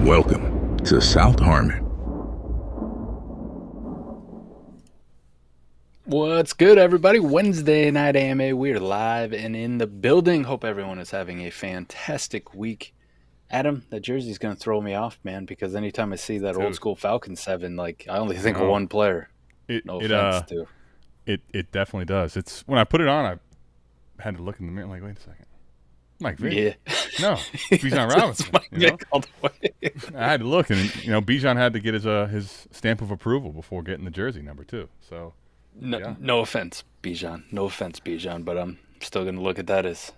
Welcome to South Harmon. What's good, everybody? Wednesday night AMA. We're live and in the building. Hope everyone is having a fantastic week. Adam, that jersey's going to throw me off, man, because anytime I see that old school Falcons 7, like, I only think of one player. No offense to. It definitely does. It's when I put it on, I had to look in the mirror like, wait a second. Mike Vick. Yeah. No, Bijan Robinson. Mike Vick all the way. I had to look, and Bijan had to get his stamp of approval before getting the jersey number 2. So. No offense, Bijan. No offense, Bijan, but I'm still going to look at that as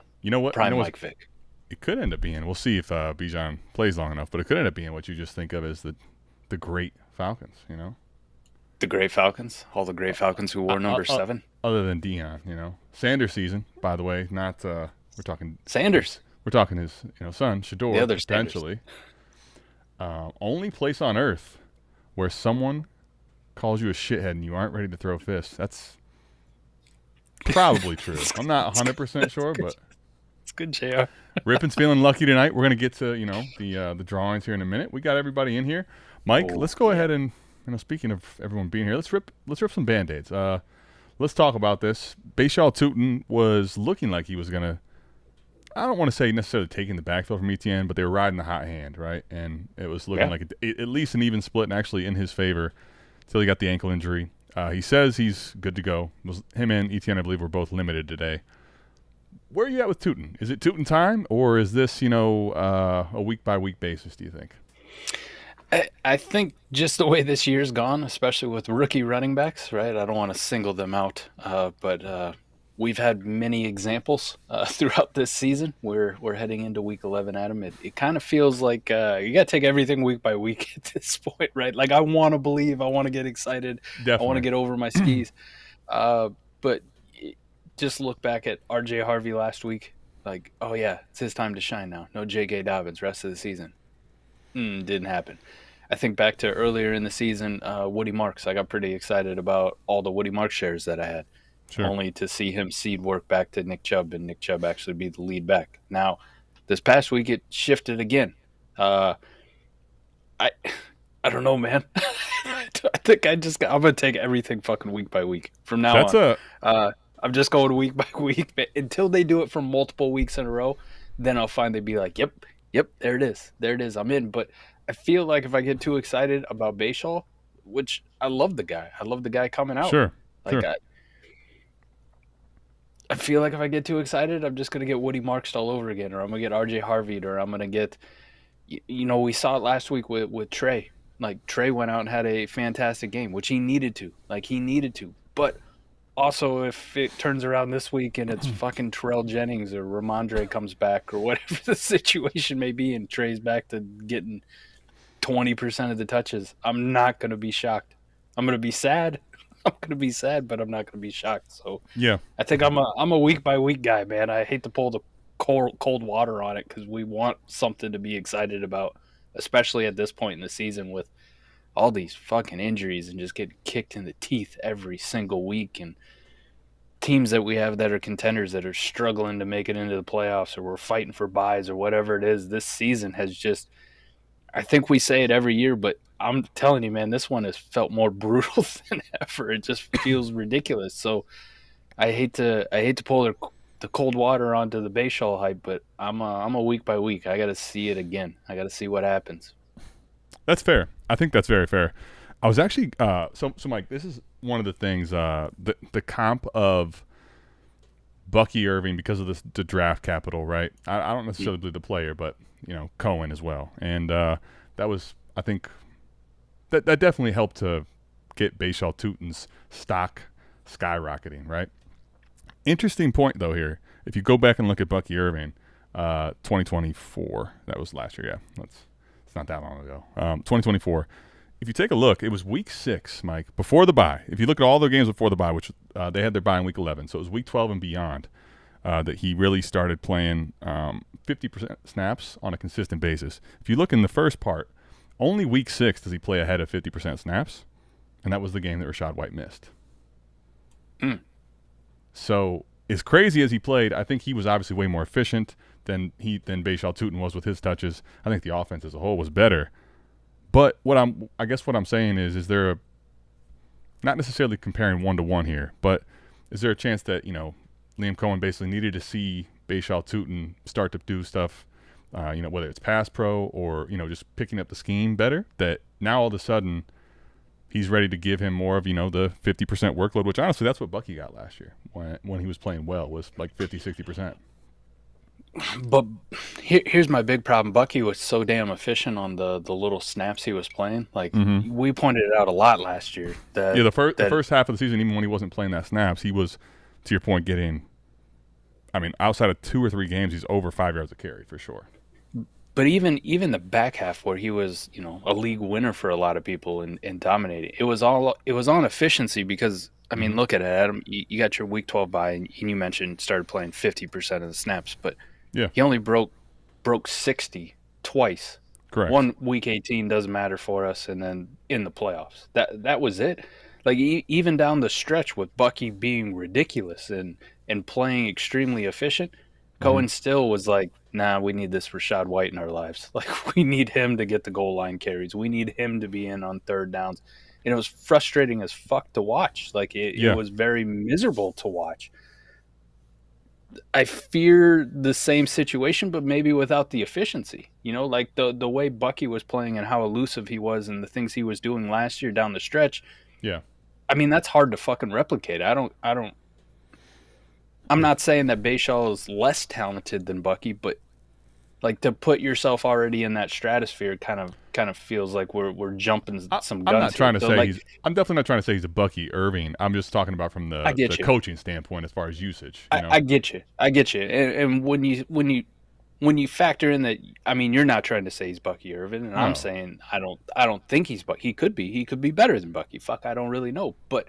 prime Mike Vick. It could end up being. We'll see if Bijan plays long enough, but it could end up being what you just think of as the great Falcons, The great Falcons? All the great Falcons who wore number 7? Other than Deion, Sanders' season, by the way, not we're talking Sanders. We're talking his son, Shador, the other potentially. Only place on earth where someone calls you a shithead and you aren't ready to throw fists. That's probably true. I'm not 100% sure, but it's good, JR. Rippin's feeling lucky tonight. We're gonna get to the drawings here in a minute. We got everybody in here. Mike, let's go ahead and speaking of everyone being here, let's rip some Band-Aids. Let's talk about this. Bhayshal Tuten was looking like he was gonna. I don't want to say necessarily taking the backfield from ETN, but they were riding the hot hand, right? And it was looking like at least an even split, and actually in his favor. Till he got the ankle injury. He says he's good to go. Him and ETN, I believe, were both limited today. Where are you at with Tuten? Is it Tuten time, or is this, a week-by-week basis, do you think? I think just the way this year's gone, especially with rookie running backs, right? I don't want to single them out, but we've had many examples throughout this season. We're heading into week 11, Adam. It kind of feels like you got to take everything week by week at this point, right? Like, I want to believe, I want to get excited, Definitely. I want to get over my skis. But just look back at R.J. Harvey last week. Like, oh yeah, it's his time to shine now. No J.K. Dobbins rest of the season. Didn't happen. I think back to earlier in the season, Woody Marks. I got pretty excited about all the Woody Marks shares that I had. Sure. Only to see him cede work back to Nick Chubb, and Nick Chubb actually be the lead back. Now, this past week it shifted again. I don't know, man. I think I'm gonna take everything fucking week by week from now on. I'm just going week by week until they do it for multiple weeks in a row. Then I'll finally be like, yep, there it is, I'm in. But I feel like if I get too excited about Bhayshal, which I love the guy coming out. Sure. Like sure. I feel like if I get too excited, I'm just going to get Woody Marks all over again, or I'm going to get R.J. Harvey, or I'm going to get, we saw it last week with Trey. Like, Trey went out and had a fantastic game, which he needed to. But also, if it turns around this week and it's fucking Terrell Jennings or Ramondre comes back or whatever the situation may be, and Trey's back to getting 20% of the touches, I'm not going to be shocked. I'm going to be sad. But I'm not going to be shocked. So yeah, I think I'm a week by week guy, man. I hate to pull the cold water on it because we want something to be excited about, especially at this point in the season with all these fucking injuries and just getting kicked in the teeth every single week, and teams that we have that are contenders that are struggling to make it into the playoffs, or we're fighting for buys or whatever it is. This season has just, I think we say it every year, but I'm telling you, man, this one has felt more brutal than ever. It just feels ridiculous. So I hate to pull the cold water onto the Bhayshal hype, but I'm a week by week. I got to see it again. I got to see what happens. That's fair. I think that's very fair. I was actually so Mike, this is one of the things the comp of Bucky Irving because of the draft capital, right? I don't necessarily believe the player, but Cohen as well, and that was, I think, that definitely helped to get Bhayshal Tuten's stock skyrocketing, right? Interesting point though here. If you go back and look at Bucky Irving, 2024, that was last year. Yeah, it's not that long ago. 2024. If you take a look, it was week 6, Mike, before the bye. If you look at all their games before the bye, which they had their bye in week 11, so it was week 12 and beyond that he really started playing 50% snaps on a consistent basis. If you look in the first part, only week 6 does he play ahead of 50% snaps, and that was the game that Rachaad White missed. So as crazy as he played, I think he was obviously way more efficient than Bhayshal Tuten was with his touches. I think the offense as a whole was better. But what I'm saying is there a, not necessarily comparing 1-to-1 here, but is there a chance that, Liam Cohen basically needed to see Bhayshal Tuten start to do stuff, whether it's pass pro or, just picking up the scheme better, that now all of a sudden he's ready to give him more of, the 50% workload, which honestly that's what Bucky got last year when he was playing well, was like 50-60%. But here's my big problem. Bucky was so damn efficient on the little snaps he was playing. Like, we pointed it out a lot last year. The first half of the season, even when he wasn't playing that snaps, he was, to your point, getting, outside of 2 or 3 games, he's over 5 yards a carry for sure. But even the back half where he was, a league winner for a lot of people and dominating, it was on efficiency because, look at it, Adam. You got your week 12 bye, and you mentioned started playing 50% of the snaps, but he only broke 60 twice. Correct. One week 18 doesn't matter for us, and then in the playoffs, that was it. Like even down the stretch with Bucky being ridiculous and playing extremely efficient, Cohen still was like, nah, we need this Rachaad White in our lives. Like, we need him to get the goal line carries. We need him to be in on third downs. And it was frustrating as fuck to watch. Like, it was very miserable to watch. I fear the same situation, but maybe without the efficiency. Like the way Bucky was playing and how elusive he was and the things he was doing last year down the stretch. Yeah. That's hard to fucking replicate. I'm not saying that Bhayshal is less talented than Bucky, but like to put yourself already in that stratosphere kind of feels like we're jumping some guns. I'm not trying to say like, I'm definitely not trying to say he's a Bucky Irving. I'm just talking about from the coaching standpoint as far as usage. I get you. And when you factor in that, you're not trying to say he's Bucky Irvin, and no. I'm saying I don't think he's Bucky. He could be better than Bucky. Fuck, I don't really know, but.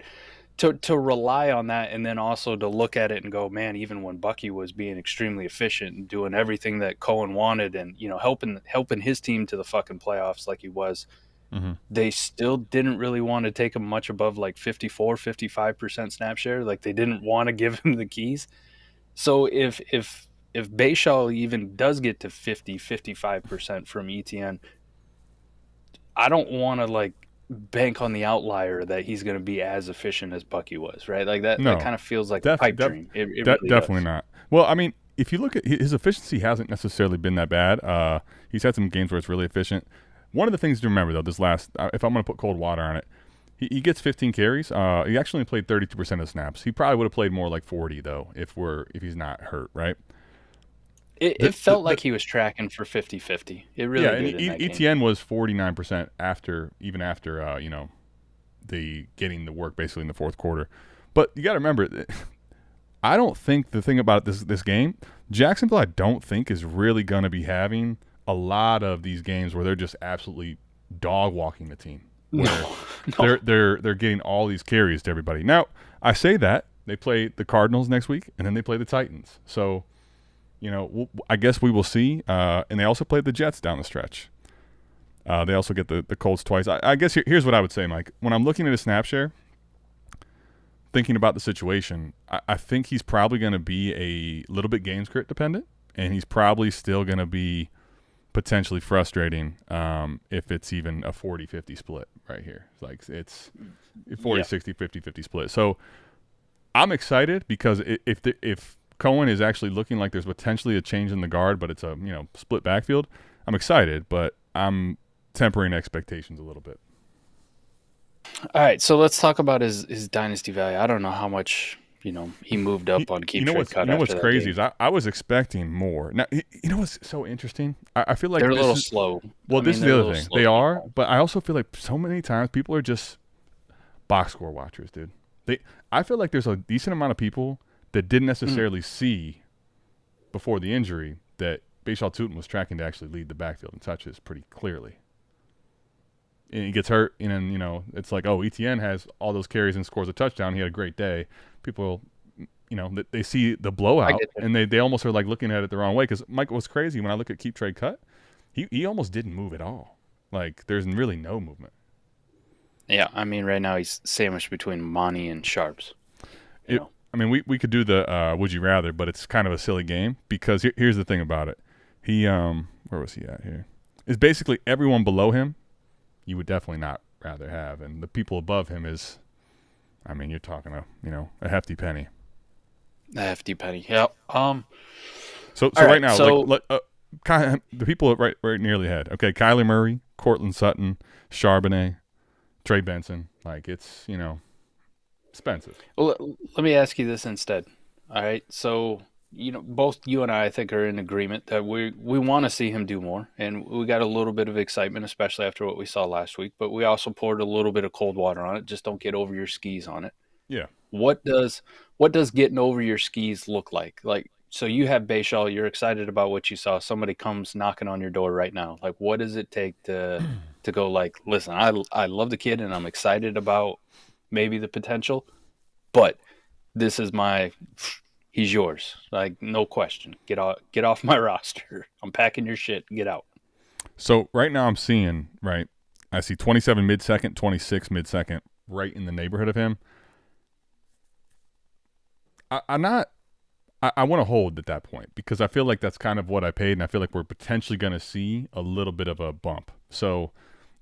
To rely on that and then also to look at it and go, man, even when Bucky was being extremely efficient and doing everything that Cohen wanted and, helping his team to the fucking playoffs like he was, they still didn't really want to take him much above like 54-55% snap share. Like they didn't want to give him the keys. So if Bhayshal even does get to 50-55% from ETN, I don't want to like bank on the outlier that he's going to be as efficient as Bucky was, right? Like that kind of feels like a pipe dream. It really definitely does. Not. Well, if you look at his efficiency, hasn't necessarily been that bad. He's had some games where it's really efficient. One of the things to remember though, this last, if I'm going to put cold water on it, he gets 15 carries. He actually only played 32% of snaps. He probably would have played more like 40 though, if he's not hurt, right? It felt like he was tracking for 50-50. It really did. Yeah, and ETN was 49% after the getting the work basically in the fourth quarter. But you got to remember, I don't think the thing about this game, Jacksonville, I don't think is really going to be having a lot of these games where they're just absolutely dog walking the team. Where they're getting all these carries to everybody. Now, I say that they play the Cardinals next week and then they play the Titans. So. I guess we will see. And they also played the Jets down the stretch. They also get the Colts twice. I guess here's what I would say, Mike. When I'm looking at his snap share, thinking about the situation, I think he's probably going to be a little bit game script dependent, and he's probably still going to be potentially frustrating if it's even a 40-50 split right here. Like it's 40-60, 50-50 split. So I'm excited because if Cohen is actually looking like there's potentially a change in the guard, but it's a split backfield, I'm excited, but I'm tempering expectations a little bit. All right, so let's talk about his dynasty value. I don't know how much he moved up on keep trade cut. What's crazy is I was expecting more. Now what's so interesting? I feel like they're a little slow. Well, this is the other thing. They are, but I also feel like so many times people are just box score watchers, dude. I feel like there's a decent amount of people that didn't necessarily see before the injury that Bhayshal Tuten was tracking to actually lead the backfield in touches pretty clearly. And he gets hurt, and then, it's like, oh, ETN has all those carries and scores a touchdown. He had a great day. People, they see the blowout, and they almost are like looking at it the wrong way. Because, Mike, what's crazy, when I look at keep trade cut, he almost didn't move at all. Like, there's really no movement. Yeah, right now he's sandwiched between Monty and Sharps. I mean, we could do the would you rather, but it's kind of a silly game because here's the thing about it. He where was he at here? Is basically everyone below him you would definitely not rather have, and the people above him is, I mean, you're talking a hefty penny. A hefty penny. Yep. So right now, the people right nearly ahead. Okay, Kyler Murray, Cortland Sutton, Charbonnet, Trey Benson. Like it's expensive. Well, let me ask you this instead. All right, so both you and I think are in agreement that we want to see him do more, and we got a little bit of excitement, especially after what we saw last week. But we also poured a little bit of cold water on it. Just don't get over your skis on it. Yeah. What does getting over your skis look like? Like, so you have Bhayshal, you're excited about what you saw. Somebody comes knocking on your door right now. Like, what does it take to go like, listen, I love the kid and I'm excited about maybe the potential, but this is he's yours. Like, no question. Get off my roster. I'm packing your shit. Get out. So right now I'm seeing, I see 27 mid-second, 26 mid-second, right in the neighborhood of him. I want to hold at that point because I feel like that's kind of what I paid, and I feel like we're potentially going to see a little bit of a bump. So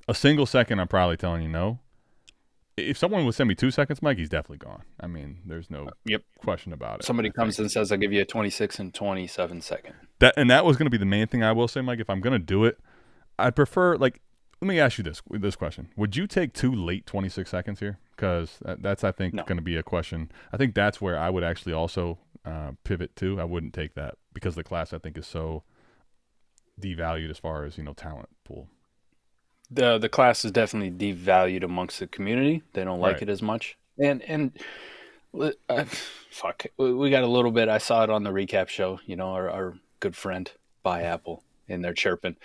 a single second, I'm probably telling you no. If someone would send me 2 seconds, Mike, he's definitely gone. I mean, there's no question about it. Somebody comes and says, I'll give you a 26 and 27 second. That was going to be the main thing I will say, Mike. If I'm going to do it, I'd prefer, let me ask you this question. Would you take 2 late 26 seconds here? Because that's, I think, going to be a question. I think that's where I would actually also pivot to. I wouldn't take that because the class, I think, is so devalued as far as, talent pool. The class is definitely devalued amongst the community. They don't like it as much. And fuck, we got a little bit. I saw it on the recap show, our good friend, Buy Apple, and they're chirping.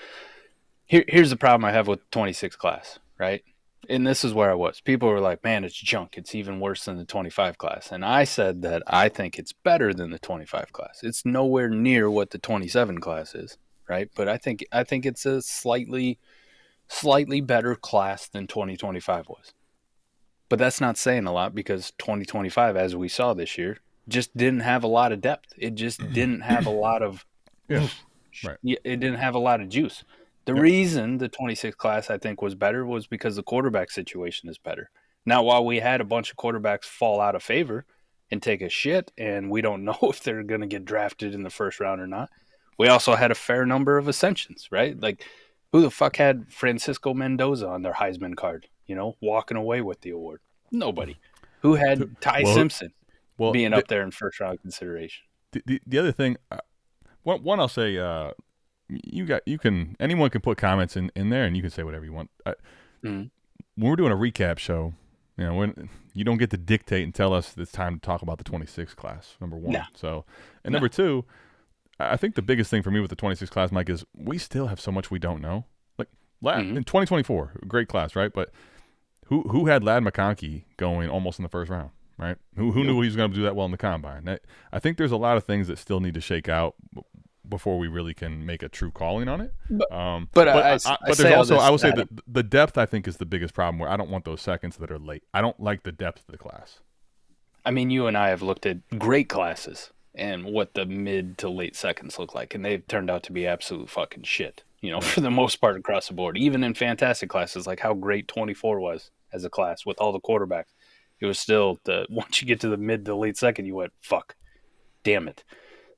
Here's the problem I have with 26 class, right? And this is where I was. People were like, man, it's junk. It's even worse than the 25 class. And I said that I think it's better than the 25 class. It's nowhere near what the 27 class is, right? But I think it's a slightly better class than 2025 was. But that's not saying a lot because 2025, as we saw this year, just didn't have a lot of depth. It just didn't have a lot of it didn't have a lot of juice. The reason the 26 class, I think, was better was because the quarterback situation is better. Now, while we had a bunch of quarterbacks fall out of favor and take a shit, and we don't know if they're going to get drafted in the first round or not, we also had a fair number of ascensions, right? Like, who the fuck had Francisco Mendoza on their Heisman card, walking away with the award? Nobody. Who had Ty Simpson being up there in first round consideration? The other thing, one I'll say, anyone can put comments in there and you can say whatever you want. When we're doing a recap show, when you don't get to dictate and tell us it's time to talk about the 26 class, number one. No. So, and number two, I think the biggest thing for me with the 26 class, Mike, is we still have so much we don't know. Like in 2024, great class, right? But who had Ladd McConkey going almost in the first round, right? Who knew he was going to do that well in the combine? I think there's a lot of things that still need to shake out before we really can make a true calling on it. But there's also, I will say that the depth, I think, is the biggest problem where I don't want those seconds that are late. I don't like the depth of the class. I mean, you and I have looked at great classes and what the mid to late seconds look like, and they've turned out to be absolute fucking shit, for the most part across the board. Even in fantastic classes, like how great 24 was as a class with all the quarterbacks, it was still, once you get to the mid to late second, you went, fuck, damn it,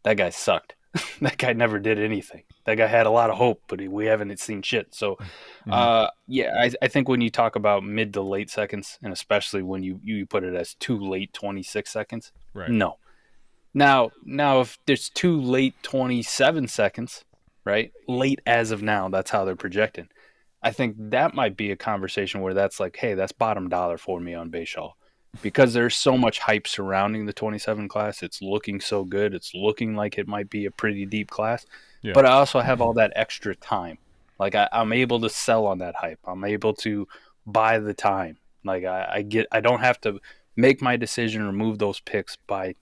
that guy sucked. That guy never did anything. That guy had a lot of hope, but we haven't seen shit. So, I think when you talk about mid to late seconds, and especially when you put it as too late 26 seconds, no. Now, if there's too late 27 seconds, right? Late as of now, that's how they're projecting. I think that might be a conversation where that's like, hey, that's bottom dollar for me on Bhayshal. Because there's so much hype surrounding the 27 class. It's looking so good. It's looking like it might be a pretty deep class. Yeah. But I also have all that extra time. Like I'm able to sell on that hype. I'm able to buy the time. Like I don't have to make my decision or move those picks by,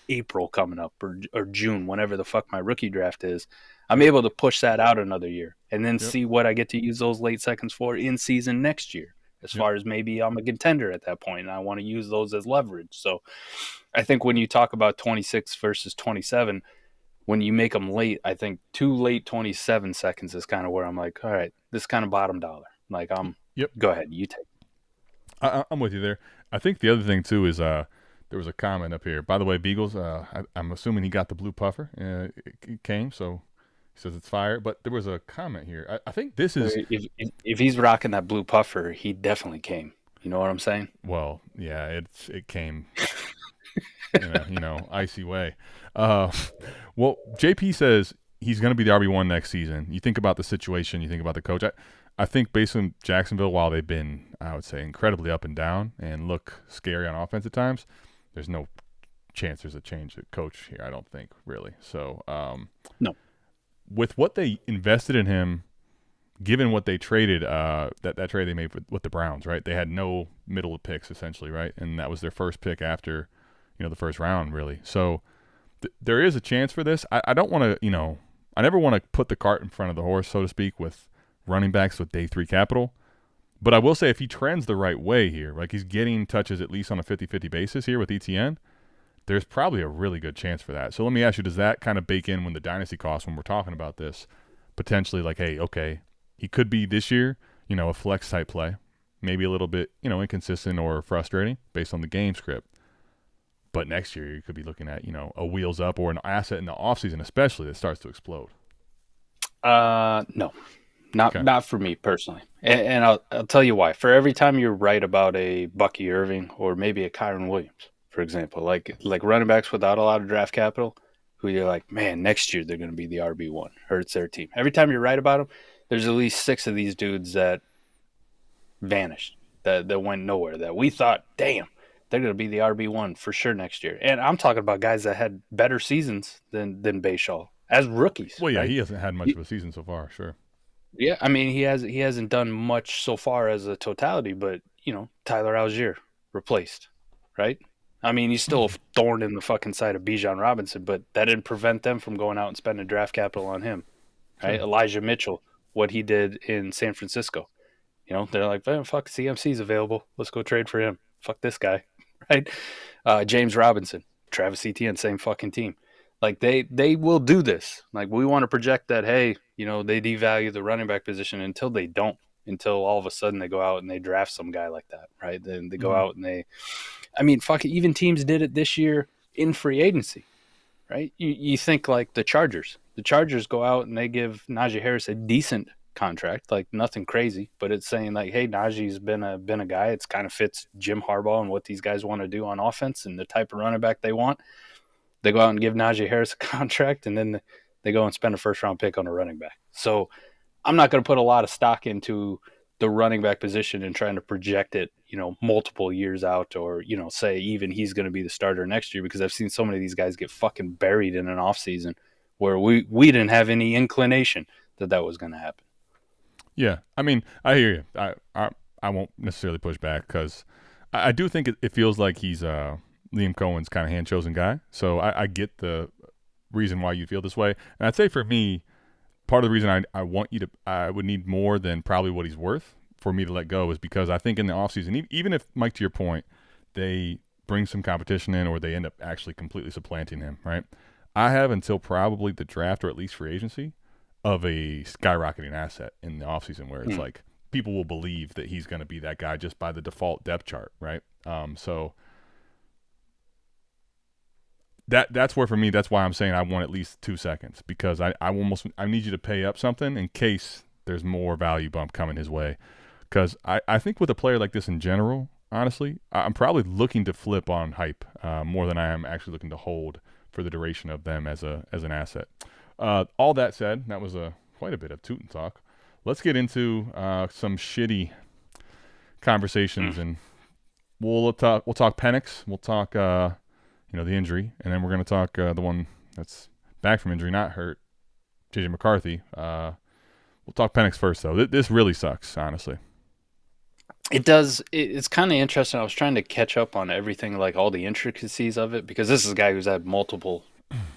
April coming up or June, whenever the fuck my rookie draft is. I'm able to push that out another year and then see what I get to use those late seconds for in season next year. As far as maybe I'm a contender at that point and I want to use those as leverage. So I think when you talk about 26 versus 27, when you make them late, I think too late 27 seconds is kind of where I'm like, all right, this is kind of bottom dollar. Like, Yep. go ahead, you take it. I'm with you there. I think the other thing too is there was a comment up here. By the way, Beagles, I'm assuming he got the blue puffer. It came, so he says it's fire. But there was a comment here. I think this is If he's rocking that blue puffer, he definitely came. You know what I'm saying? well, yeah, it came in a icy way. Well, JP says he's going to be the RB1 next season. You think about the situation, you think about the coach. I think based on Jacksonville, while they've been, I would say, incredibly up and down and look scary on offense at times, there's no chance there's a change at coach here, I don't think, really. So, No. With what they invested in him, given what they traded, that trade they made with the Browns, right? They had no middle picks, essentially, right? And that was their first pick after, the first round, really. So there is a chance for this. I don't want to, I never want to put the cart in front of the horse, so to speak, with running backs with day 3 capital. But I will say if he trends the right way here, like he's getting touches at least on a 50-50 basis here with ETN, there's probably a really good chance for that. So let me ask you, does that kind of bake in when the dynasty costs, when we're talking about this, potentially like, hey, okay, he could be this year, a flex type play, maybe a little bit, inconsistent or frustrating based on the game script. But next year you could be looking at, a wheels up or an asset in the offseason especially that starts to explode. No. Not for me personally. And I'll tell you why. For every time you're right about a Bucky Irving or maybe a Kyron Williams, for example, like running backs without a lot of draft capital, who you're like, man, next year they're going to be the RB1 or it's their team. Every time you're right about them, there's at least 6 of these dudes that vanished, that went nowhere, that we thought, damn, they're going to be the RB1 for sure next year. And I'm talking about guys that had better seasons than Bhayshal as rookies. Well, yeah, right? He hasn't had much of a season so far, sure. Yeah, I mean he hasn't done much so far as a totality, but Tyler Algier replaced, right? I mean he's still a thorn in the fucking side of Bijan Robinson, but that didn't prevent them from going out and spending draft capital on him, right? Sure. Elijah Mitchell, what he did in San Francisco, they're like, oh, fuck, CMC's available, let's go trade for him. Fuck this guy, right? James Robinson, Travis Etienne, same fucking team. Like they will do this. Like we want to project that, hey, they devalue the running back position until they don't, until all of a sudden they go out and they draft some guy like that, right? Then they go out and fuck it, even teams did it this year in free agency, right? You think like the Chargers go out and they give Najee Harris a decent contract, like nothing crazy, but it's saying like, hey, Najee's been a guy. It's kind of fits Jim Harbaugh and what these guys want to do on offense and the type of running back they want. They go out and give Najee Harris a contract, and then they go and spend a first-round pick on a running back. So I'm not going to put a lot of stock into the running back position and trying to project it, multiple years out or, say even he's going to be the starter next year, because I've seen so many of these guys get fucking buried in an offseason where we didn't have any inclination that was going to happen. Yeah, I mean, I hear you. I won't necessarily push back because I do think it feels like he's Liam Cohen's kind of hand-chosen guy. So I get the reason why you feel this way. And I'd say for me, part of the reason I would need more than probably what he's worth for me to let go is because I think in the offseason, even if, Mike, to your point, they bring some competition in or they end up actually completely supplanting him, right? I have until probably the draft or at least free agency of a skyrocketing asset in the offseason where it's like people will believe that he's going to be that guy just by the default depth chart, right? So that's where for me, that's why I'm saying I want at least 2 seconds, because I need you to pay up something in case there's more value bump coming his way. Because I think with a player like this in general, honestly, I'm probably looking to flip on hype more than I am actually looking to hold for the duration of them as an asset. All that said, that was quite a bit of Tuten talk. Let's get into some shitty conversations, and we'll talk Penix. We'll talk the injury, and then we're going to talk the one that's back from injury, not hurt, JJ McCarthy. We'll talk Penix first, though. This really sucks, honestly. It does. It's kind of interesting. I was trying to catch up on everything, like all the intricacies of it, because this is a guy who's had multiple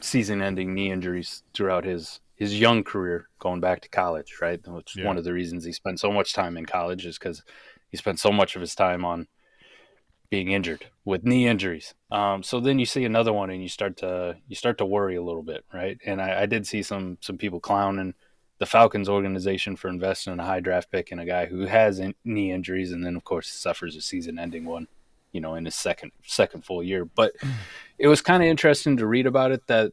season-ending knee injuries throughout his young career, going back to college, right? Which is one of the reasons he spent so much time in college, is because he spent so much of his time on being injured with knee injuries. So then you see another one, and you start to worry a little bit, right? And I did see some people clowning the Falcons organization for investing in a high draft pick in a guy who has knee injuries, and then of course suffers a season-ending one, in his second full year. But it was kind of interesting to read about it that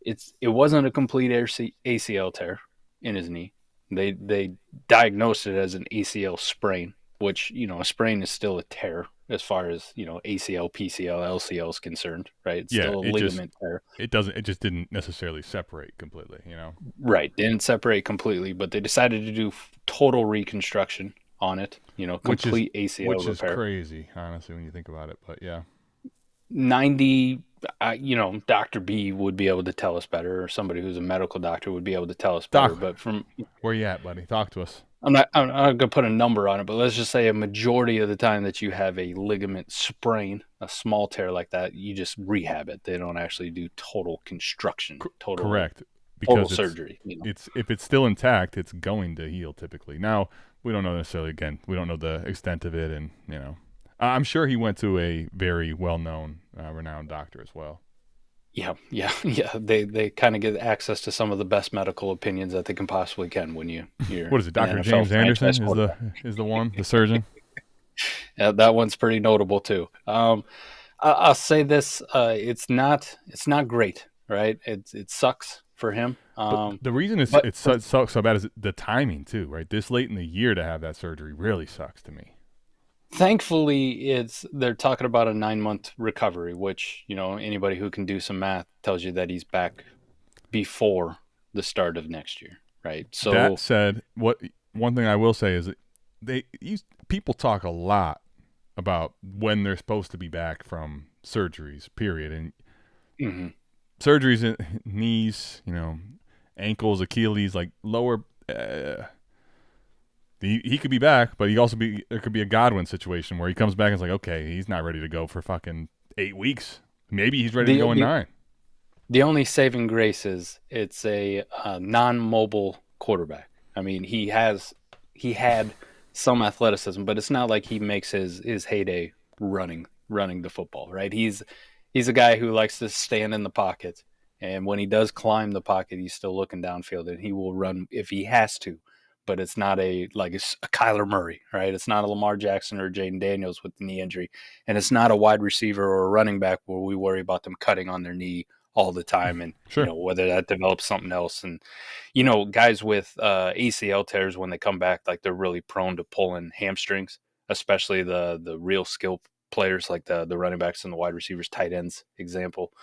it wasn't a complete ACL tear in his knee. They diagnosed it as an ACL sprain, which a sprain is still a tear as far as ACL, PCL, LCL is concerned, right? It's Yeah, still a ligament tear. It just didn't necessarily separate completely, Right, didn't separate completely, but they decided to do total reconstruction on it. Complete ACL which repair. is crazy, honestly, when you think about it. But yeah, 90. Dr. B would be able to tell us better, or somebody who's a medical doctor would be able to tell us better. But where you at, buddy? Talk to us. I'm not going to put a number on it, but let's just say a majority of the time that you have a ligament sprain, a small tear like that, you just rehab it. They don't actually do total construction, correct, because total surgery. It's if it's still intact, it's going to heal typically. Now we don't know necessarily. Again, we don't know the extent of it, and I'm sure he went to a very well-known, renowned doctor as well. Yeah. They kind of get access to some of the best medical opinions that they can possibly can when you're. What is it, Dr. James Anderson is the one, the surgeon? Yeah, that one's pretty notable too. I'll say this: it's not great, right? It sucks for him. But the reason it sucks so bad is the timing too, right? This late in the year to have that surgery really sucks to me. Thankfully, they're talking about a 9-month recovery, which anybody who can do some math tells you that he's back before the start of next year, right? So that said, one thing I will say is that people talk a lot about when they're supposed to be back from surgeries, period, and surgeries in knees, ankles, Achilles, like lower. He could be back, but there could be a Godwin situation where he comes back and it's like, okay, he's not ready to go for fucking 8 weeks. Maybe he's ready to go in 9. The only saving grace is it's a non-mobile quarterback. I mean, he had some athleticism, but it's not like he makes his heyday running the football, right? He's a guy who likes to stand in the pocket, and when he does climb the pocket, he's still looking downfield, and he will run if he has to. But it's not a Kyler Murray, right? It's not a Lamar Jackson or Jaden Daniels with the knee injury. And it's not a wide receiver or a running back where we worry about them cutting on their knee all the time and, sure, whether that develops something else. And, guys with ACL tears, when they come back, like they're really prone to pulling hamstrings, especially the real skill players like the running backs and the wide receivers, tight ends example.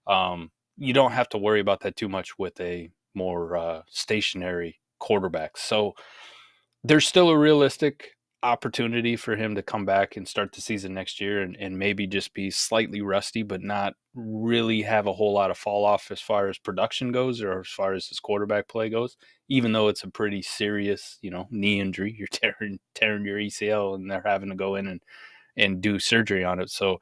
You don't have to worry about that too much with a more stationary quarterback. So there's still a realistic opportunity for him to come back and start the season next year and maybe just be slightly rusty, but not really have a whole lot of fall off as far as production goes or as far as his quarterback play goes, even though it's a pretty serious, knee injury. You're tearing your ACL and they're having to go in and do surgery on it. So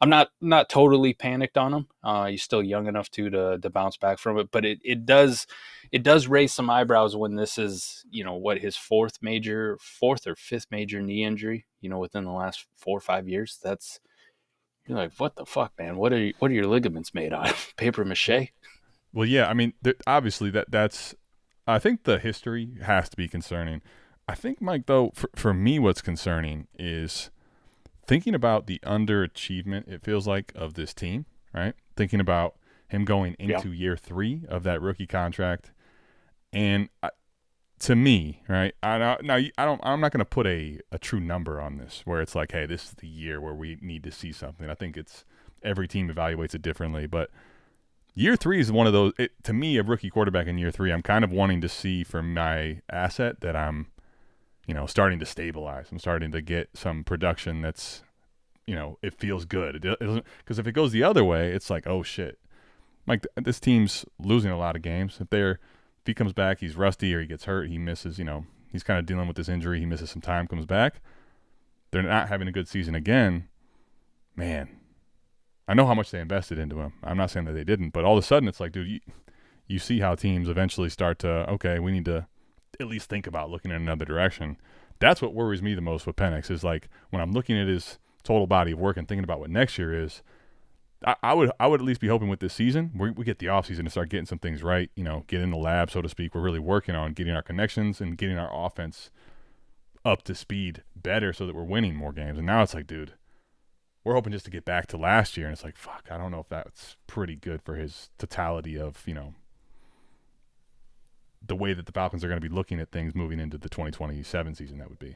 I'm not totally panicked on him. He's still young enough to bounce back from it, but it does raise some eyebrows when this is his fourth or fifth major knee injury within the last 4 or 5 years. You're like, what the fuck, man? What are your ligaments made out of? Paper mache? Well, yeah. I mean, obviously that's. I think the history has to be concerning. I think, Mike, though, for me, what's concerning is thinking about the underachievement, it feels like, of this team, right? Thinking about him going into year 3 of that rookie contract. And to me, right, I'm not going to put a true number on this where it's like, hey, this is the year where we need to see something. I think every team evaluates it differently. But year 3 is one of those, to me, a rookie quarterback in year 3, I'm kind of wanting to see for my asset that I'm starting to stabilize. I'm starting to get some production that's, it feels good. Because if it goes the other way, it's like, oh shit, Mike, this team's losing a lot of games. If he comes back, he's rusty or he gets hurt, he misses. He's kind of dealing with this injury. He misses some time, comes back. They're not having a good season again. Man, I know how much they invested into him. I'm not saying that they didn't, but all of a sudden it's like, dude, you see how teams eventually start to, okay, we need to at least think about looking in another direction. That's what worries me the most with Penix is like when I'm looking at his total body of work and thinking about what next year is, I would at least be hoping with this season we get the offseason to start getting some things right. Get in the lab, so to speak. We're really working on getting our connections and getting our offense up to speed better so that we're winning more games. And now it's like, dude, we're hoping just to get back to last year. And it's like, fuck, I don't know if that's pretty good for his totality of, the way that the Falcons are going to be looking at things moving into the 2027 season. That would be.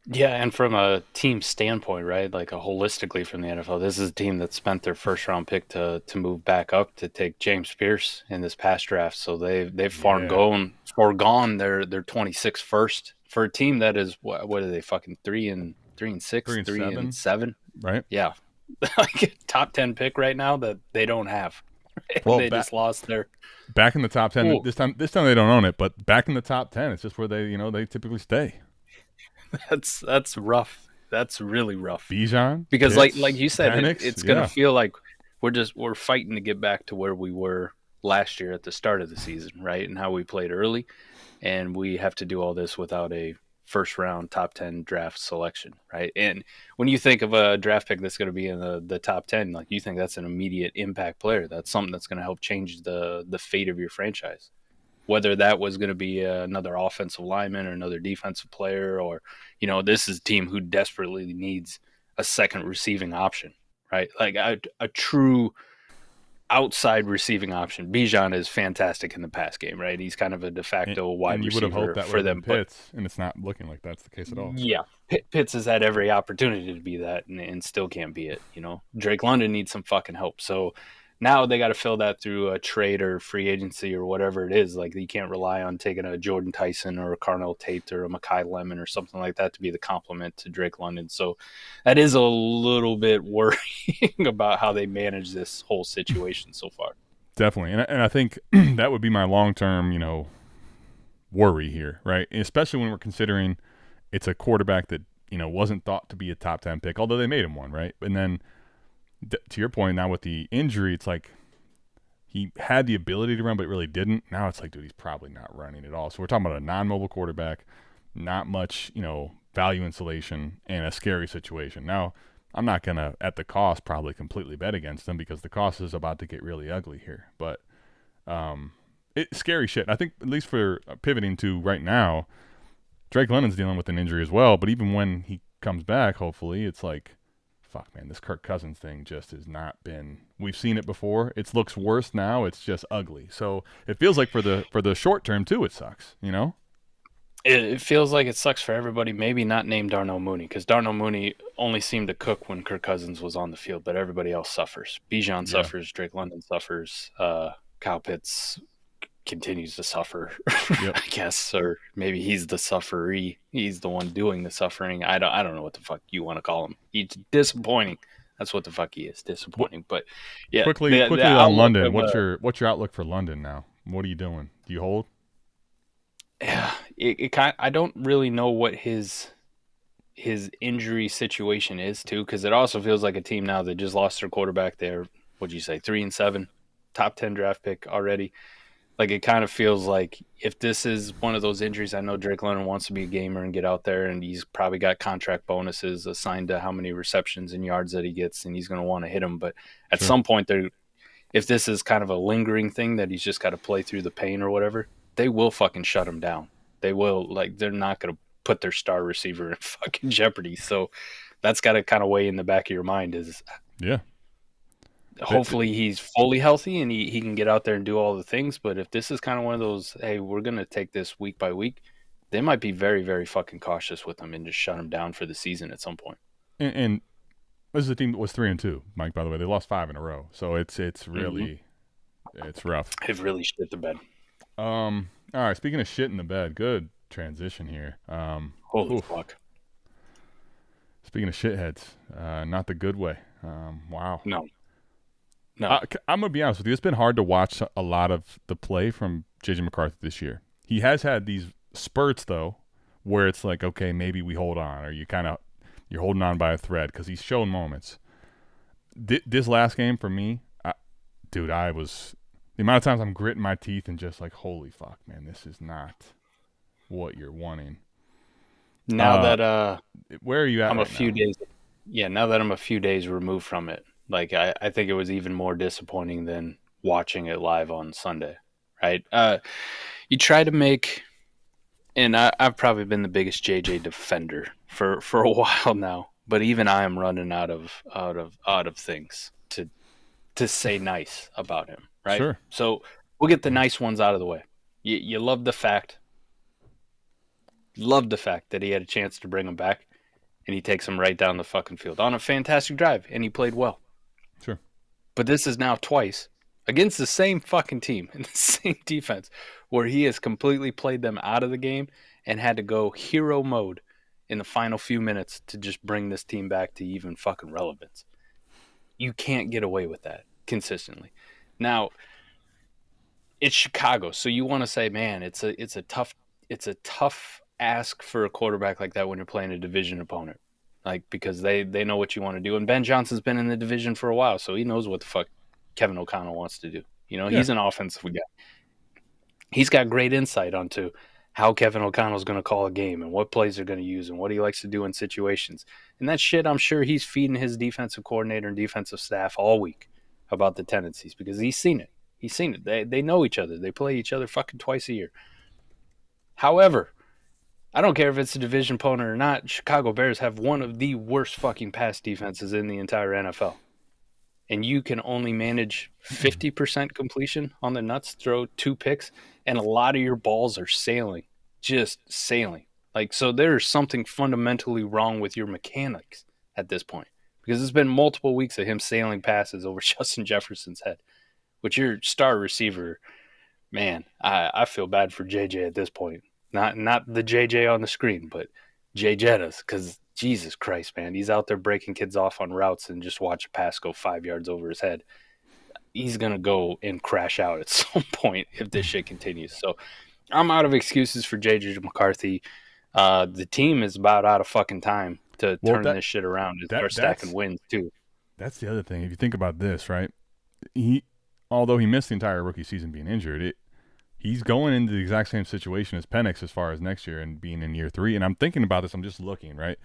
Yeah, and from a team standpoint, right? Like holistically from the NFL, this is a team that spent their first round pick to move back up to take James Pierce in this past draft. So they've foregone their 26th first for a team that is what are they fucking 3-6, 3-7, right? Yeah, like a top 10 pick right now that they don't have. Well, they just lost their back in the top 10. Ooh. This time they don't own it, but back in the top 10, it's just where they typically stay. That's rough. That's really rough. Bijan, because Pitts, like you said, Penix, it's gonna feel like we're fighting to get back to where we were last year at the start of the season, right? And how we played early, and we have to do all this without a first round top 10 draft selection, right? And when you think of a draft pick that's going to be in the top 10, like you think that's an immediate impact player. That's something that's going to help change the fate of your franchise. Whether that was going to be another offensive lineman or another defensive player, or, this is a team who desperately needs a second receiving option, right? Like a true outside receiving option. Bijan is fantastic in the pass game, right? He's kind of a de facto wide receiver. You would have hoped that for them, Pitts, and it's not looking like that's the case at all. Yeah, Pitts has had every opportunity to be that, and still can't be it. Drake London needs some fucking help. So now they got to fill that through a trade or free agency or whatever it is. Like, you can't rely on taking a Jordan Tyson or a Carnell Tate or a Mekhi Lemon or something like that to be the complement to Drake London. So that is a little bit worrying about how they manage this whole situation so far. Definitely. And I think that would be my long-term, worry here, right? Especially when we're considering it's a quarterback that, wasn't thought to be a top 10 pick, although they made him one, right? And then to your point, now with the injury, it's like he had the ability to run, but really didn't. Now it's like, dude, he's probably not running at all. So we're talking about a non-mobile quarterback, not much, value insulation, and a scary situation. Now, I'm not going to, at the cost, probably completely bet against them because the cost is about to get really ugly here. But it's scary shit. I think, at least for pivoting to right now, Drake London's dealing with an injury as well. But even when he comes back, hopefully, it's like, fuck, man, this Kirk Cousins thing just has not been – we've seen it before. It looks worse now. It's just ugly. So it feels like for the short term, too, it sucks, It feels like it sucks for everybody, maybe not named Darnell Mooney, because Darnell Mooney only seemed to cook when Kirk Cousins was on the field, but everybody else suffers. Bijan suffers. Drake London suffers. Kyle Pitts continues to suffer, I guess, or maybe he's the sufferee. He's the one doing the suffering. I don't know what the fuck you want to call him. He's disappointing. That's what the fuck he is, disappointing. But yeah, quickly on London. What's your outlook for London now? What are you doing? Do you hold? Yeah, I don't really know what his injury situation is too, because it also feels like a team now that just lost their quarterback. They're, what'd you say, 3-7, top 10 draft pick already. Like, it kind of feels like if this is one of those injuries, I know Drake London wants to be a gamer and get out there, and he's probably got contract bonuses assigned to how many receptions and yards that he gets, and he's going to want to hit them. But at some point, if this is kind of a lingering thing that he's just got to play through the pain or whatever, they will fucking shut him down. They will. Like, they're not going to put their star receiver in fucking jeopardy. So that's got to kind of weigh in the back of your mind is, hopefully he's fully healthy and he can get out there and do all the things. But if this is kind of one of those, hey, we're going to take this week by week, they might be very, very fucking cautious with him and just shut him down for the season at some point. And this is a team that was 3-2, Mike, by the way. They lost 5 in a row. So it's really it's rough. They've really shit the bed. All right, speaking of shit in the bed, good transition here. Holy fuck. Speaking of shitheads, not the good way. Wow. No. I'm going to be honest with you. It's been hard to watch a lot of the play from J.J. McCarthy this year. He has had these spurts, though, where it's like, okay, maybe we hold on, or you're holding on by a thread because he's shown moments. This last game for me, I was the amount of times I'm gritting my teeth and just like, holy fuck, man, this is not what you're wanting. Now that where are you at? I'm right a few now? days. Yeah, now that I'm a few days removed from it, like I think it was even more disappointing than watching it live on Sunday, right? You try to make, and I've probably been the biggest JJ defender for a while now, but even I am running out of things to say nice about him, right? Sure. So we'll get the nice ones out of the way. You love the fact that he had a chance to bring him back, and he takes him right down the fucking field on a fantastic drive, and he played well. Sure. But this is now twice against the same fucking team and the same defense where he has completely played them out of the game and had to go hero mode in the final few minutes to just bring this team back to even fucking relevance. You can't get away with that consistently. Now, it's Chicago, so you want to say, man, it's a tough ask for a quarterback like that when you're playing a division opponent. Like, because they know what you want to do. And Ben Johnson's been in the division for a while, so he knows what the fuck Kevin O'Connell wants to do. You know, Yeah. he's an offensive guy. He's got great insight onto how Kevin O'Connell's going to call a game and what plays they're going to use and what he likes to do in situations. And that shit, I'm sure he's feeding his defensive coordinator and defensive staff all week about the tendencies because he's seen it. He's seen it. They know each other. They play each other fucking twice a year. However, I don't care if it's a division opponent or not. Chicago Bears have one of the worst fucking pass defenses in the entire NFL. And you can only manage 50% completion on the nuts, throw 2 picks, and a lot of your balls are sailing, just sailing. Like, so there's something fundamentally wrong with your mechanics at this point because it's been multiple weeks of him sailing passes over Justin Jefferson's head, which your star receiver, man, I feel bad for JJ at this point. Not the JJ on the screen, but Jay Jettas, because Jesus Christ, man, he's out there breaking kids off on routes and just watch a pass go 5 yards over his head. He's gonna go and crash out at some point if this shit continues. So I'm out of excuses for JJ McCarthy. The team is about out of fucking time to turn this shit around and start stacking wins too. That's the other thing. If you think about this, right? Although he missed the entire rookie season being injured, he's going into the exact same situation as Penix as far as next year and being in year 3. And I'm thinking about this. I'm just looking, right?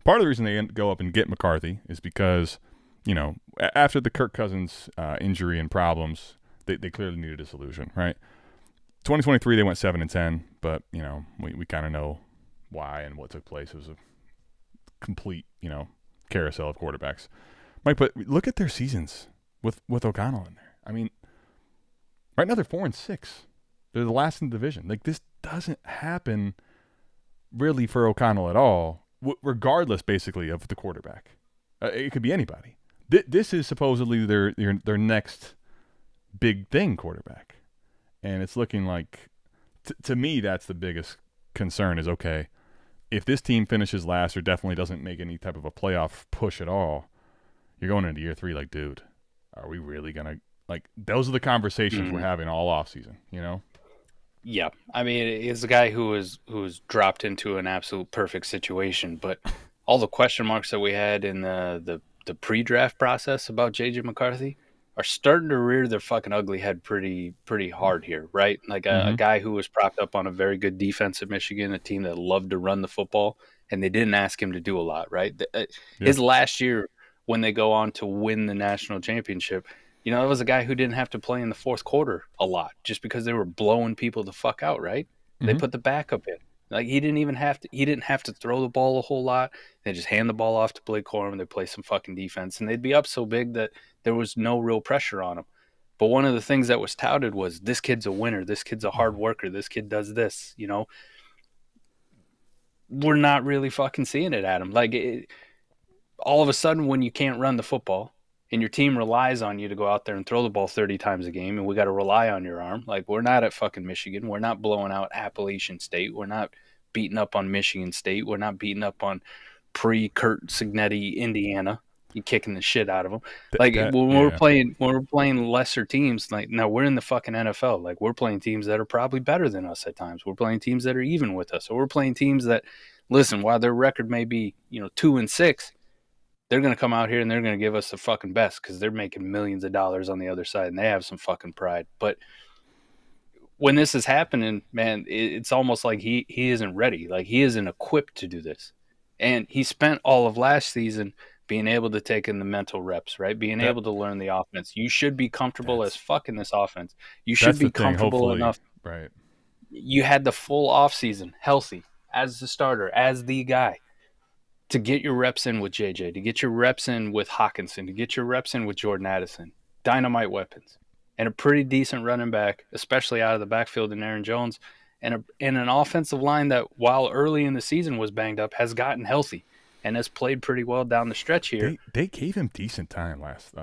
Part of the reason they go up and get McCarthy is because, you know, after the Kirk Cousins injury and problems, they clearly needed a solution, right? 2023, they went 7-10, but, you know, we kind of know why and what took place. It was a complete, you know, carousel of quarterbacks. Mike, but look at their seasons with O'Connell in there. I mean, right now they're 4-6. They're the last in the division. Like, this doesn't happen really for O'Connell at all, regardless, basically, of the quarterback. It could be anybody. This is supposedly their next big thing quarterback. And it's looking like, to me, that's the biggest concern is, okay, if this team finishes last or definitely doesn't make any type of a playoff push at all, you're going into year 3 like, dude, are we really going to, like, those are the conversations we're having all offseason, you know? Yeah, I mean, it's a guy who was dropped into an absolute perfect situation, but all the question marks that we had in the pre-draft process about JJ McCarthy are starting to rear their fucking ugly head pretty hard here, right? Like a guy who was propped up on a very good defense at Michigan, a team that loved to run the football, and they didn't ask him to do a lot, right? His last year when they go on to win the national championship, you know, it was a guy who didn't have to play in the fourth quarter a lot just because they were blowing people the fuck out, right? They put the backup in. Like, he didn't have to throw the ball a whole lot. They just hand the ball off to Blake Corum. They play some fucking defense, and they'd be up so big that there was no real pressure on him. But one of the things that was touted was, this kid's a winner. This kid's a hard worker. This kid does this, you know? We're not really fucking seeing it, Adam. Like, all of a sudden, when you can't run the football, and your team relies on you to go out there and throw the ball 30 times a game, and we got to rely on your arm. Like, we're not at fucking Michigan. We're not blowing out Appalachian State. We're not beating up on Michigan State. We're not beating up on pre-Kurt Signetti Indiana. You kicking the shit out of them. We're playing lesser teams, like, now we're in the fucking NFL. Like, we're playing teams that are probably better than us at times. We're playing teams that are even with us. So we're playing teams that, listen, while their record may be, 2-6, they're going to come out here and they're going to give us the fucking best because they're making millions of dollars on the other side and they have some fucking pride. But when this is happening, man, it's almost like he isn't ready. Like, he isn't equipped to do this. And he spent all of last season being able to take in the mental reps, right? Being able to learn the offense. You should be comfortable as fuck in this offense. You should That's be the thing. comfortable Hopefully, enough. right. You had the full offseason healthy as the starter, as the guy, to get your reps in with JJ, to get your reps in with Hawkinson, to get your reps in with Jordan Addison. Dynamite weapons. And a pretty decent running back, especially out of the backfield in Aaron Jones, and an offensive line that, while early in the season was banged up, has gotten healthy and has played pretty well down the stretch here. They gave him decent time last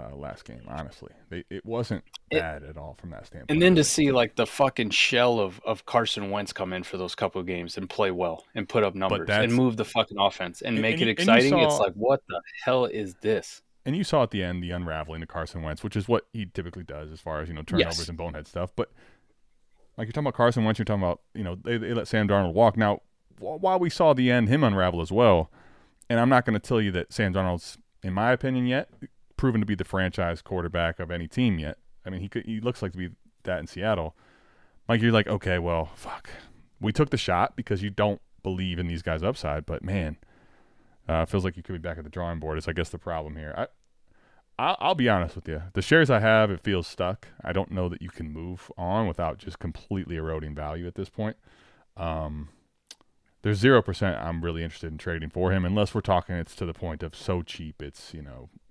game, honestly. It wasn't bad at all from that standpoint. And then to see like the fucking shell of Carson Wentz come in for those couple of games and play well and put up numbers and move the fucking offense and make it exciting, it's like, what the hell is this? And you saw at the end the unraveling of Carson Wentz, which is what he typically does as far as, turnovers and bonehead stuff. But like you're talking about Carson Wentz, you're talking about, they let Sam Darnold walk. Now, while we saw the end him unravel as well, and I'm not going to tell you that Sam Darnold's, in my opinion, yet proven to be the franchise quarterback of any team yet. I mean, he looks like to be that in Seattle. Like, you're like, okay, well, fuck. We took the shot because you don't believe in these guys' upside, but man, feels like you could be back at the drawing board is, I guess, the problem here. I'll be honest with you. The shares I have, it feels stuck. I don't know that you can move on without just completely eroding value at this point. There's 0% I'm really interested in trading for him, unless we're talking it's to the point of so cheap it's,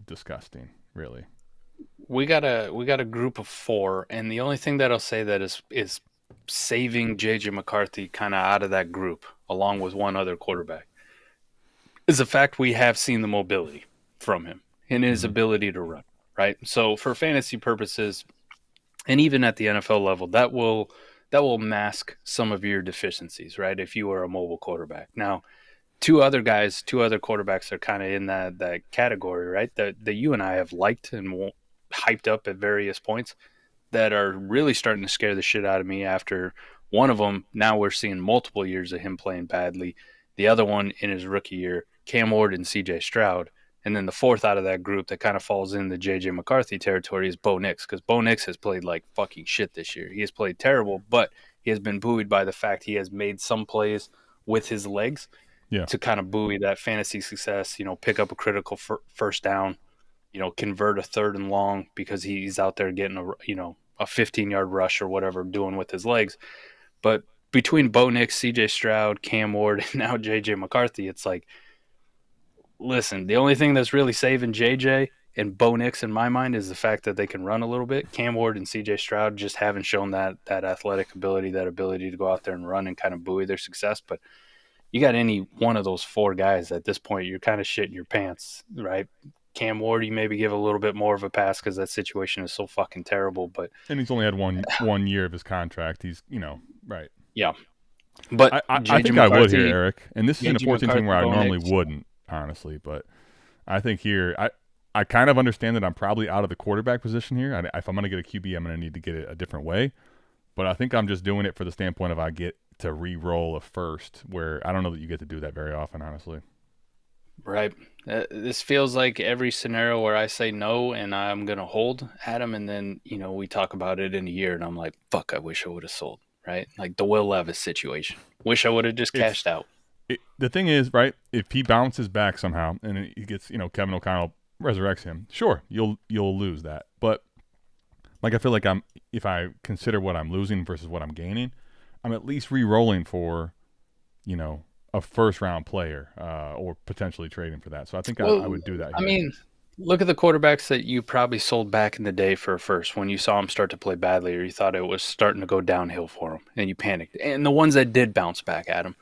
disgusting, really. We got a group of 4, and the only thing that I'll say that is saving JJ McCarthy kind of out of that group, along with one other quarterback, is the fact we have seen the mobility from him and his ability to run, right? So for fantasy purposes, and even at the NFL level, that will mask some of your deficiencies, right? If you are a mobile quarterback. Now, two other quarterbacks are kind of in that category, right? That you and I have liked and hyped up at various points that are really starting to scare the shit out of me after one of them. Now we're seeing multiple years of him playing badly. The other one in his rookie year, Cam Ward and CJ Stroud. And then the fourth out of that group that kind of falls in the J.J. McCarthy territory is Bo Nix, because Bo Nix has played like fucking shit this year. He has played terrible, but he has been buoyed by the fact he has made some plays with his legs to kind of buoy that fantasy success, pick up a critical first down, convert a 3rd and long because he's out there getting a 15-yard rush or whatever doing with his legs. But between Bo Nix, C.J. Stroud, Cam Ward, and now J.J. McCarthy, it's like, listen, the only thing that's really saving JJ and Bo Nix in my mind is the fact that they can run a little bit. Cam Ward and CJ Stroud just haven't shown that athletic ability, that ability to go out there and run and kind of buoy their success. But you got any one of those 4 guys at this point, you're kind of shitting your pants, right? Cam Ward, you maybe give a little bit more of a pass because that situation is so fucking terrible. And he's only had one year of his contract. He's, right. Yeah. But I think McCarthy, I would here, Eric. And this is in a 14 team where I normally wouldn't, honestly, but I think here I kind of understand that I'm probably out of the quarterback position here. If I'm going to get a QB, I'm going to need to get it a different way. But I think I'm just doing it for the standpoint of I get to re-roll a first, where I don't know that you get to do that very often, honestly. Right. This feels like every scenario where I say no and I'm going to hold Adam, and then, we talk about it in a year and I'm like, fuck, I wish I would have sold, right? Like the Will Levis situation. Wish I would have just cashed out. The thing is, right, if he bounces back somehow and he gets, Kevin O'Connell resurrects him, sure, you'll lose that. But like, I feel like if I consider what I'm losing versus what I'm gaining, I'm at least re-rolling for, a first-round player or potentially trading for that. So I think I would do that here. I mean, look at the quarterbacks that you probably sold back in the day for a first when you saw him start to play badly or you thought it was starting to go downhill for him and you panicked. And the ones that did bounce back at him,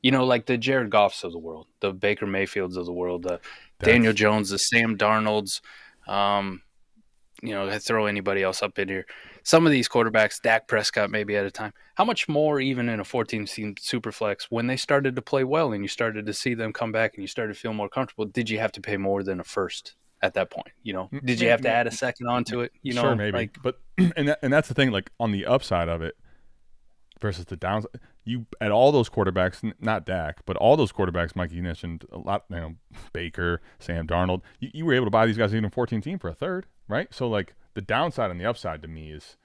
like the Jared Goffs of the world, the Baker Mayfields of the world, the Daniel Jones, the Sam Darnolds, I throw anybody else up in here. Some of these quarterbacks, Dak Prescott maybe at a time, how much more even in a 14-team Superflex, when they started to play well and you started to see them come back and you started to feel more comfortable, did you have to pay more than a first at that point? Did you have to add a second onto it? Sure, maybe. But and that's the thing, like on the upside of it versus the downside, you at all those quarterbacks, not Dak, but all those quarterbacks, Mike, you mentioned a lot, Baker, Sam Darnold, you were able to buy these guys even 14-team for a third, right? So like the downside and the upside to me is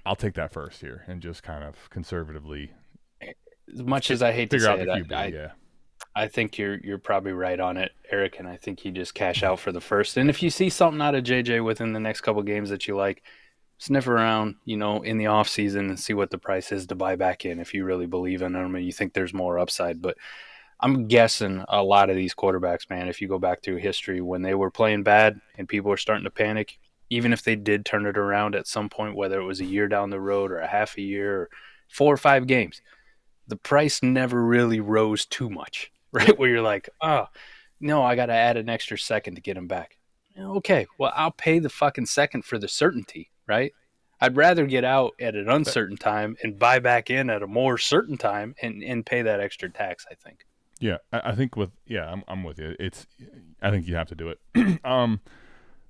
I'll take that first here and just kind of conservatively. As much as I hate to say it, I think you're probably right on it, Eric, and I think you just cash out for the first. And if you see something out of JJ within the next couple games that you like, sniff around, in the off season and see what the price is to buy back in if you really believe in them and you think there's more upside. But I'm guessing a lot of these quarterbacks, man, if you go back through history, when they were playing bad and people were starting to panic, even if they did turn it around at some point, whether it was a year down the road or a half a year or 4 or 5 games, the price never really rose too much, right? Where you're like, oh, no, I got to add an extra second to get him back. Okay, well, I'll pay the fucking second for the certainty, right? I'd rather get out at an uncertain time and buy back in at a more certain time and pay that extra tax, I think. Yeah, I think I'm with you. I think you have to do it.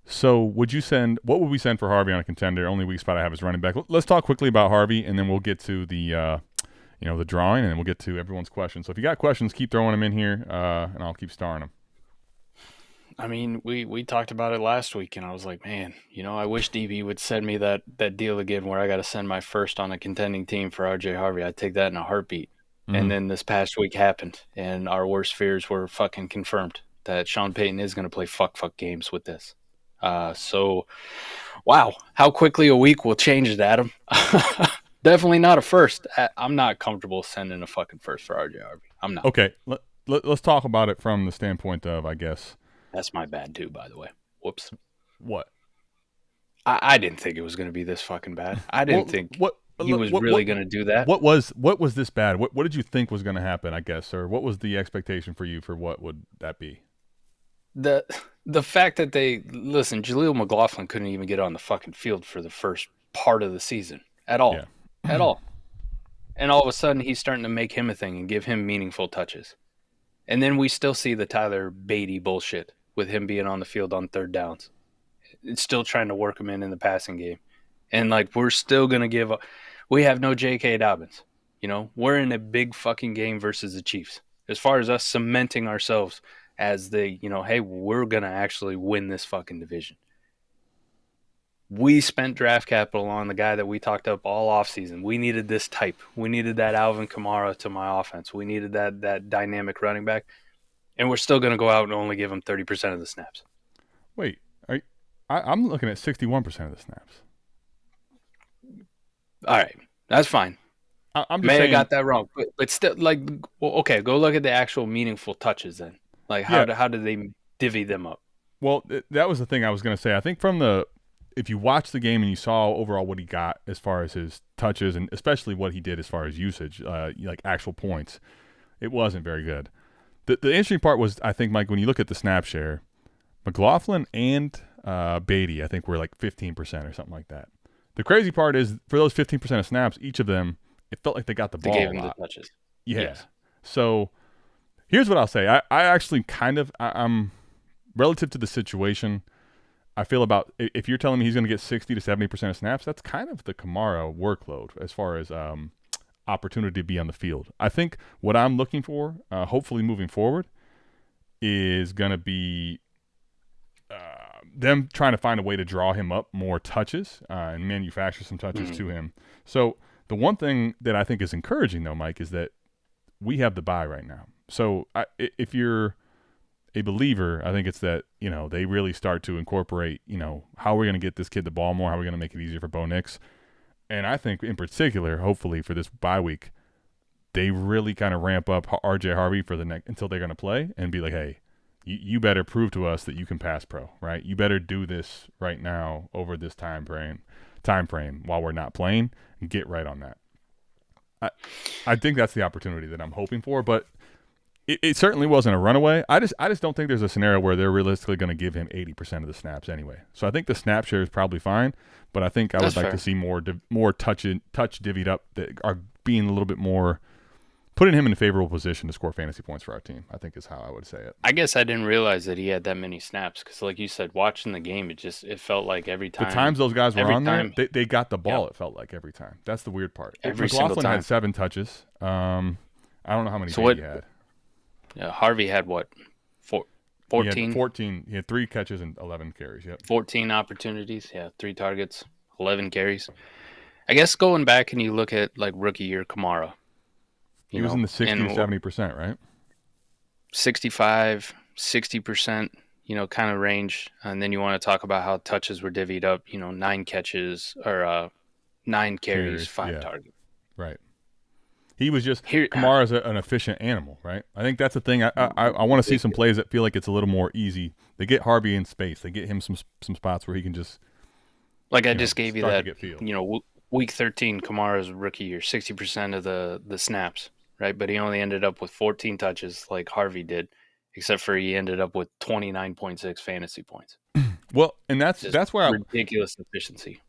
So what would we send for Harvey on a contender? Only weak spot I have is running back. Let's talk quickly about Harvey, and then we'll get to the the drawing, and then we'll get to everyone's questions. So if you got questions, keep throwing them in here, and I'll keep starring them. I mean, we talked about it last week, and I was like, man, I wish DB would send me that deal again where I got to send my first on a contending team for RJ Harvey. I'd take that in a heartbeat. Mm-hmm. And then this past week happened, and our worst fears were fucking confirmed that Sean Payton is going to play fuck games with this. So, wow, how quickly a week will change it, Adam. Definitely not a first. I'm not comfortable sending a fucking first for RJ Harvey. I'm not. Okay, let's talk about it from the standpoint of, I guess. That's my bad too, by the way. Whoops. What? I didn't think it was going to be this fucking bad. I didn't think he was really going to do that. What was this bad? What did you think was going to happen, I guess, or what was the expectation for you for what would that be? The fact that Jaleel McLaughlin couldn't even get on the fucking field for the first part of the season at all. Yeah. At all. And all of a sudden he's starting to make him a thing and give him meaningful touches. And then we still see the Tyler Beatty bullshit with him being on the field on third downs. It's still trying to work him in the passing game. And we're still going to we have no J.K. Dobbins. We're in a big fucking game versus the Chiefs. As far as us cementing ourselves as hey, we're going to actually win this fucking division. We spent draft capital on the guy that we talked up all offseason. We needed this type. We needed that Alvin Kamara to my offense. We needed that dynamic running back. And we're still going to go out and only give him 30% of the snaps. Wait, I'm looking at 61% of the snaps. All right, that's fine. I'm just May saying, have got that wrong, but still, okay, go look at the actual meaningful touches then. How did they divvy them up? Well, that was the thing I was going to say. I think if you watch the game and you saw overall what he got as far as his touches and especially what he did as far as usage, actual points, it wasn't very good. The interesting part was, I think, Mike, when you look at the snap share, McLaughlin and Beatty, I think, were 15% or something like that. The crazy part is, for those 15% of snaps, each of them, it felt like they got the ball. They gave him the touches. Yeah. Yes. So here's what I'll say. I actually I'm relative to the situation, I feel about, if you're telling me he's going to get 60 to 70% of snaps, that's kind of the Kamara workload as far as opportunity to be on the field. I think what I'm looking for, hopefully moving forward, is going to be them trying to find a way to draw him up more touches and manufacture some touches to him. So the one thing that I think is encouraging, though, Mike, is that we have the bye right now. So if you're a believer, I think it's that, they really start to incorporate, how are we going to get this kid the ball more? How are we going to make it easier for Bo Nix? And I think in particular, hopefully for this bye week, they really kind of ramp up RJ Harvey for the next until they're going to play and be like, hey, you better prove to us that you can pass pro, right? You better do this right now over this time frame while we're not playing and get right on that. I think that's the opportunity that I'm hoping for, but it certainly wasn't a runaway. I just don't think there's a scenario where they're realistically going to give him 80% of the snaps anyway. So I think the snap share is probably fine, but I think I would like to see more touch divvied up that are being a little bit more, putting him in a favorable position to score fantasy points for our team, I think is how I would say it. I guess I didn't realize that he had that many snaps because, like you said, watching the game, it felt like every time. The times those guys were on there, they got the ball, it felt like every time. That's the weird part. McLaughlin had 7 touches. I don't know how many he had. Yeah, Harvey had what? 14? He had 14. He had 3 catches and 11 carries, yep. 14 opportunities, 3 targets, 11 carries. I guess going back and you look at, rookie year Kamara. He was in the 60 to 70%, right? 65, 60%, kind of range. And then you want to talk about how touches were divvied up, 9 catches or 9 carries, 5 yeah, targets. right. He was just Here, Kamara's an efficient animal, right? I think that's the thing. I want to see some plays that feel like it's a little more easy. They get Harvey in space. They get him some spots where he can just like I just gave you start that, to get feel. week 13, Kamara's rookie year, 60% of the snaps, right? But he only ended up with 14 touches like Harvey did, except for he ended up with 29.6 fantasy points. Well, and Just that's why ridiculous efficiency.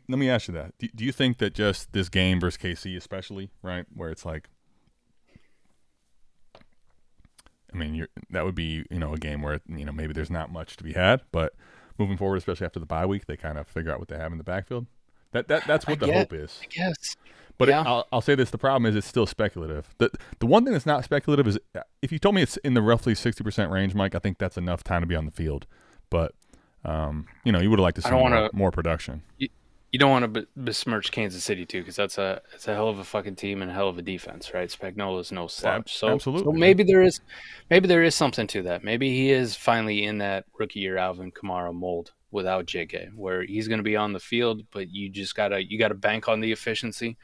let me ask you that. Do you think that just this game versus KC especially, right, where it's like, I mean, that would be, a game where, maybe there's not much to be had, but moving forward, especially after the bye week, they kind of figure out what they have in the backfield. That's what the hope is. I guess. But yeah. I'll say this: the problem is it's still speculative. The one thing that's not speculative is if you told me it's in the roughly 60% range, Mike, I think that's enough time to be on the field. But you would have liked to see more production. You don't want to besmirch Kansas City too, because it's a hell of a fucking team and a hell of a defense, right? Spagnuolo's no slouch. Absolutely. So maybe there is something to that. Maybe he is finally in that rookie year Alvin Kamara mold without JK, where he's going to be on the field, but you just gotta bank on the efficiency.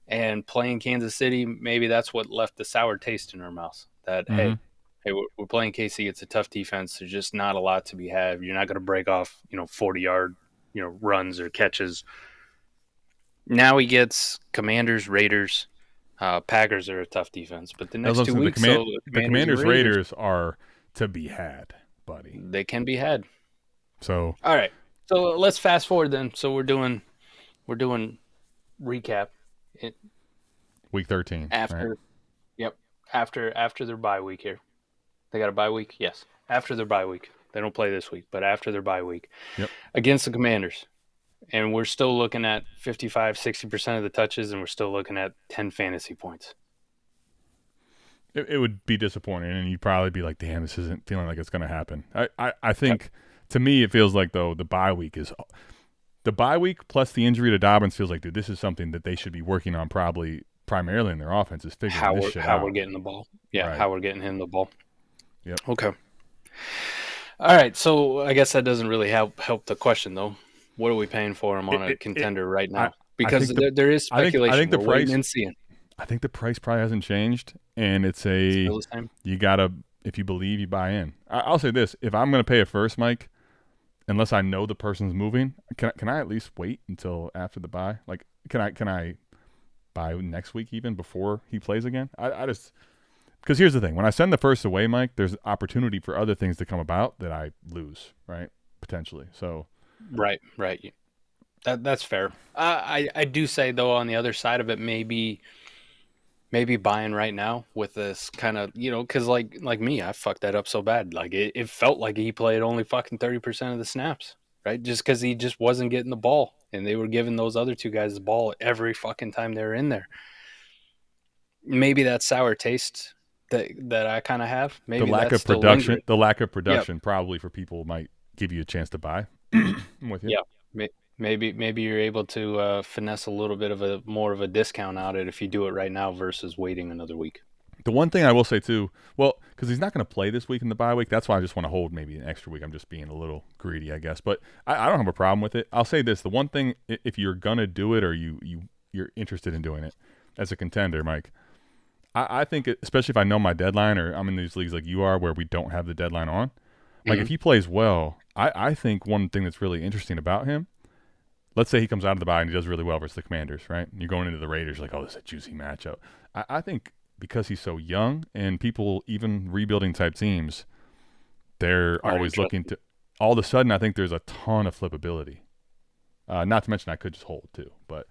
And playing Kansas City, maybe that's what left the sour taste in our mouths. That hey, we're playing KC. It's a tough defense. There's just not a lot to be had. You're not going to break off 40-yard runs or catches. Now he gets Commanders, Raiders, Packers are a tough defense, but the next 2 weeks, the Commanders, Raiders are to be had, buddy. They can be had. So all right, so let's fast forward then. So we're doing recap. Week 13 after, right? Yep, after their bye week here. They got a bye week, yes. After their bye week, they don't play this week, but after their bye week, against the Commanders. And we're still looking at 55, 60% of the touches, and we're still looking at 10 fantasy points. It would be disappointing, and you'd probably be like, damn, this isn't feeling like it's going to happen. I think, to me, it feels like, though, the bye week plus the injury to Dobbins feels like, dude, this is something that they should be working on primarily in their offense is figuring this shit out. How we're getting the ball. Yeah, right. How we're getting him the ball. Yep. Okay. All right, so I guess that doesn't really help the question, though. What are we paying for him on a contender right now? Because there is speculation. I think the we're price. Waiting and seeing. I think the price probably hasn't changed, and it's still the same. You gotta, if you believe, you buy in. I'll say this: if I'm going to pay it first, Mike, unless I know the person's moving, can I at least wait until after the bye? Like, can I buy next week even before he plays again? I just because here's the thing: when I send the first away, Mike, there's opportunity for other things to come about that I lose, right? Potentially, so. Right. That's fair. I do say though, on the other side of it, maybe buying right now with this kind of because like me, I fucked that up so bad. Like it felt like he played only fucking 30% of the snaps, right? Just because he just wasn't getting the ball, and they were giving those other two guys the ball every fucking time they were in there. Maybe that sour taste that I kind of have. Maybe the lack of production probably for people might give you a chance to buy. I'm with you. Yeah, maybe you're able to finesse a little bit of more of a discount out it if you do it right now versus waiting another week. The one thing I will say too, well, because he's not going to play this week in the bye week, that's why I just want to hold maybe an extra week. I'm just being a little greedy, I guess, but I don't have a problem with it. I'll say this: the one thing, if you're gonna do it or you're interested in doing it as a contender, Mike, I think especially if I know my deadline or I'm in these leagues like you are where we don't have the deadline on, like if he plays well. I think one thing that's really interesting about him, let's say he comes out of the bye and he does really well versus the Commanders, right? And you're going into the Raiders like, oh, this is a juicy matchup. I think because he's so young and people, even rebuilding type teams, they're always looking to – all of a sudden I think there's a ton of flippability. Not to mention I could just hold too. But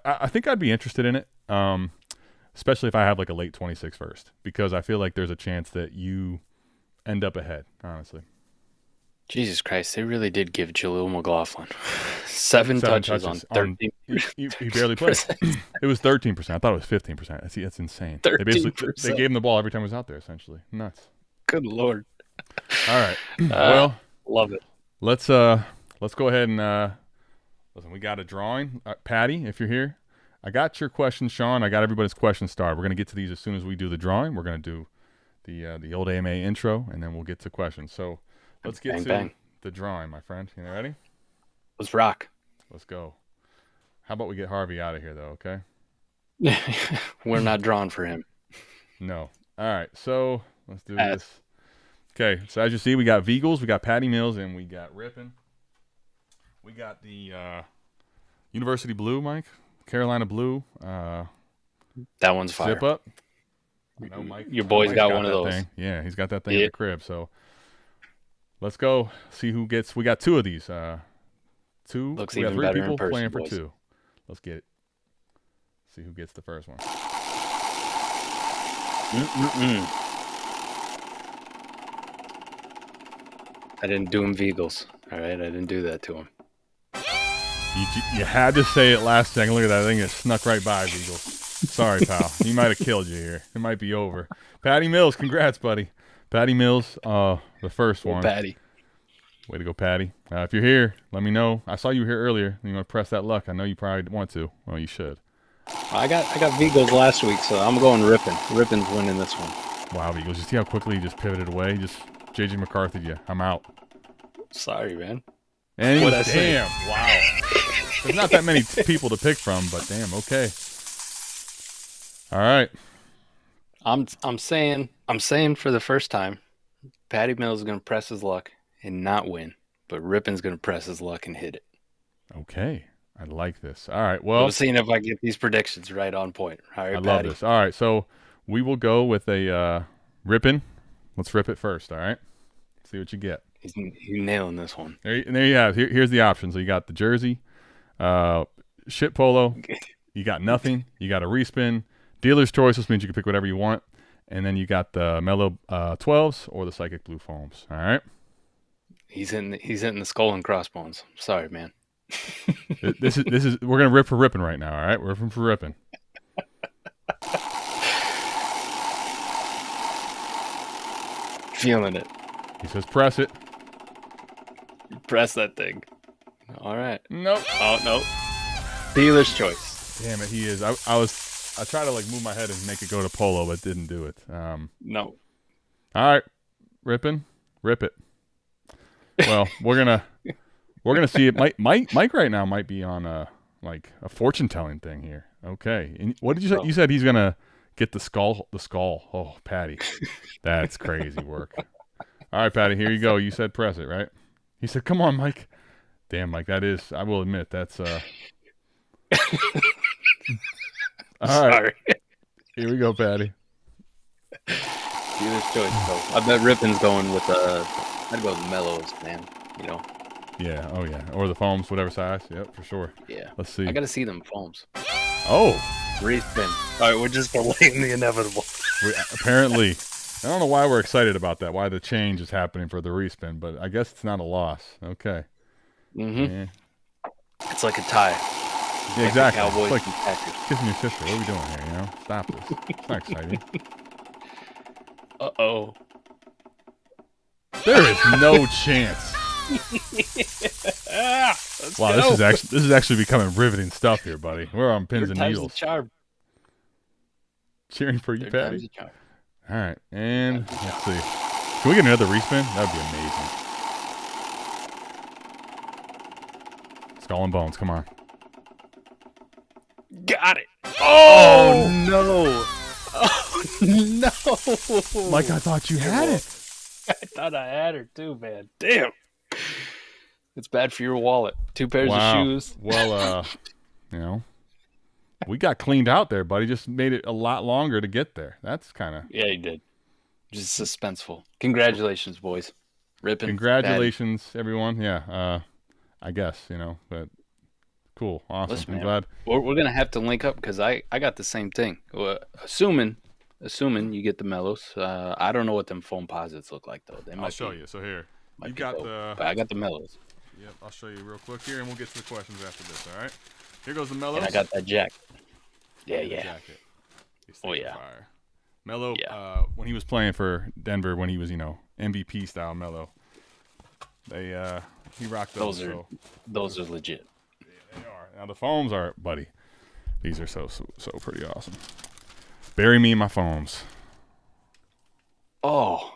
I think I'd be interested in it, especially if I have like a late 26 first, because I feel like there's a chance that you end up ahead, honestly. Jesus Christ, they really did give Jaleel McLaughlin seven touches on 13. He barely played. It was 13%. I thought it was 15%. See, that's insane. 13%. They gave him the ball every time he was out there, essentially. Nuts. Good Lord. All right. Well, love it. Let's go ahead and listen, we got a drawing. Patty, if you're here, I got your questions, Sean. I got everybody's questions started. We're going to get to these as soon as we do the drawing. We're going to do the old AMA intro, and then we'll get to questions. So let's get Bang, to bang. the drawing, my friend. You ready? Let's rock. Let's go. How about we get Harvey out of here, though, okay? We're not drawn for him. No. All right, so let's do this. Okay, so as you see, we got Veagles, we got Patty Mills, and we got Rippin. We got the University Blue, Mike. Carolina Blue. That one's fire. Zip up. I know Mike. Your boy's Mike's got one of that those. thing. Yeah, he's got that thing at the crib. So let's go see who gets. We got two of these. Two. Looks we got even three better in people person, playing boys. for two. Let's get it. See who gets the first one. I didn't do him Veagles. All right, I didn't do that to him. You had to say it last second. Look at that thing. It snuck right by, Veagles. Sorry, pal. He might have killed you here. It might be over. Patty Mills, congrats, buddy. Patty Mills, the first one. Patty. Way to go, Patty. If you're here, let me know. I saw you here earlier. You want to press that luck? I know you probably want to. Well, you should. I got Veagles last week, so I'm going Rippin. Rippin's winning this one. Wow, Veagles. You see how quickly he just pivoted away? Just J.J. McCarthy'd you. I'm out. Sorry, man. And he What'd was, I say? damn, wow. There's not that many people to pick from, but damn, okay. All right. I'm saying for the first time, Patty Mills is gonna press his luck and not win, but Rippin's gonna press his luck and hit it. Okay. I like this. All right. Well, I'm seeing if I get these predictions right on point. All right, I love Patty. this. All right. So we will go with a Rippin. Let's rip it first. All right. See what you get. He's nailing this one. There you have. Here's the options. So you got the jersey, shit polo. You got nothing. You got a respin. Dealer's choice, which means you can pick whatever you want. And then you got the Mellow 12s or the Psychic Blue foams. All right. He's hitting the skull and crossbones. Sorry, man. This is we're gonna rip for ripping right now. All right, we're ripping for ripping. Feeling it. He says press it. Press that thing. All right. Nope. Oh no. Dealer's choice. Damn it, he is. I tried to like move my head and make it go to polo, but didn't do it. No. All right, ripping, rip it. Well, we're gonna see it. Mike right now might be on a fortune telling thing here. Okay, and what did you say? You said he's gonna get the skull. Oh, Patty, that's crazy work. All right, Patty, here you go. You said press it, right? He said, "Come on, Mike." Damn, Mike, that is. I will admit that's. All right, Sorry. here we go, Patty. Dealer's choice. So I bet Rippin's going with I'd go with Mellows, man. You know. Yeah. Oh yeah. Or the foams, whatever size. Yep, for sure. Yeah. Let's see. I gotta see them foams. Oh. Respin. All right, we're just delaying the inevitable. Apparently, I don't know why we're excited about that. Why the change is happening for the respin, but I guess it's not a loss. Okay. Mm-hmm. Yeah. It's like a tie. Yeah, Like exactly. the Cowboys It's like and Packers. kissing your sister. What are we doing here? You know, stop this. It's not exciting. Uh-oh. There is no chance. Let's Wow, go. this is actually becoming riveting stuff here, buddy. We're on pins Third and time's the needles. charm. Cheering for you, Third time's Patty. the charm. All right, and let's see. Can we get another respin? That would be amazing. Skull and bones. Come on. Got it. Oh no. Oh, no. Mike, I thought you had it. I thought I had her too, man. Damn. It's bad for your wallet. 2 pairs of shoes. Well, you know, we got cleaned out there, buddy. Just made it a lot longer to get there. That's kind of. Yeah, you did. Just suspenseful. Congratulations, boys. Rippin'. Congratulations, everyone. Yeah, I guess, you know, but cool. Awesome. Listen, I'm man, glad. We're going to have to link up because I got the same thing. Assuming you get the mellows. I don't know what them foam posits look like, though. They might I'll show be- you. So here, might you be got dope, the. but I got the mellows. Yep, I'll show you real quick here, and we'll get to the questions after this. All right. Here goes the mellows. And I got that jack. Yeah, The yeah. jacket. These Oh, things are yeah. fire. Mello, Yeah. when he was playing for Denver, when he was, you know, MVP style Mello, he rocked those. Those are legit. Yeah, they are. Now the foams are, buddy. These are so pretty awesome. Bury me in my foams. Oh.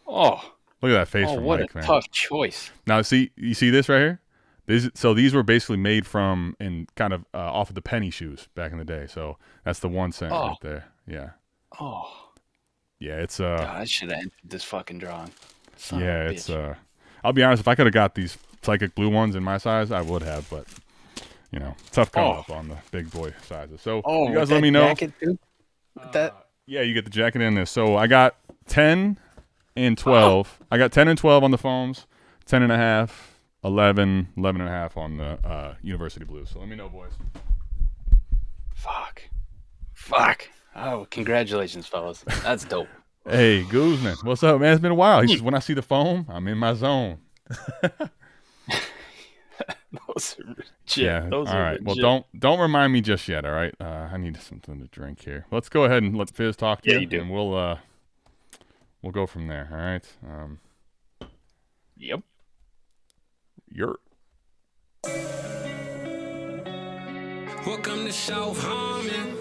Oh. Look at that face Oh, from what Mike, a man. tough choice. Now, you see this right here? These were basically made from and kind of off of the penny shoes back in the day. So that's the 1 cent right there. Yeah. Oh. Yeah, it's God, I should have entered this fucking drawing. Son of a bitch. it's I'll be honest, if I could have got these psychic blue ones in my size, I would have, but tough coming up on the big boy sizes. So you guys let me know. Jacket too? With that? Yeah, you get the jacket in this. So I got 10 and 12. I got 10 and 12 on the foams, 10 and a half, 11 and a half on the University Blues. So let me know, boys. Fuck. Oh, congratulations, fellas. That's dope. Hey, Guzman, what's up, man? It's been a while. He says, when I see the foam, I'm in my zone. Those are legit. Yeah. All right. Well, don't remind me just yet. All right. I need something to drink here. Let's go ahead and let Fizz talk to you. You do. And we'll go from there. All right. Yep. Welcome to South Harmon.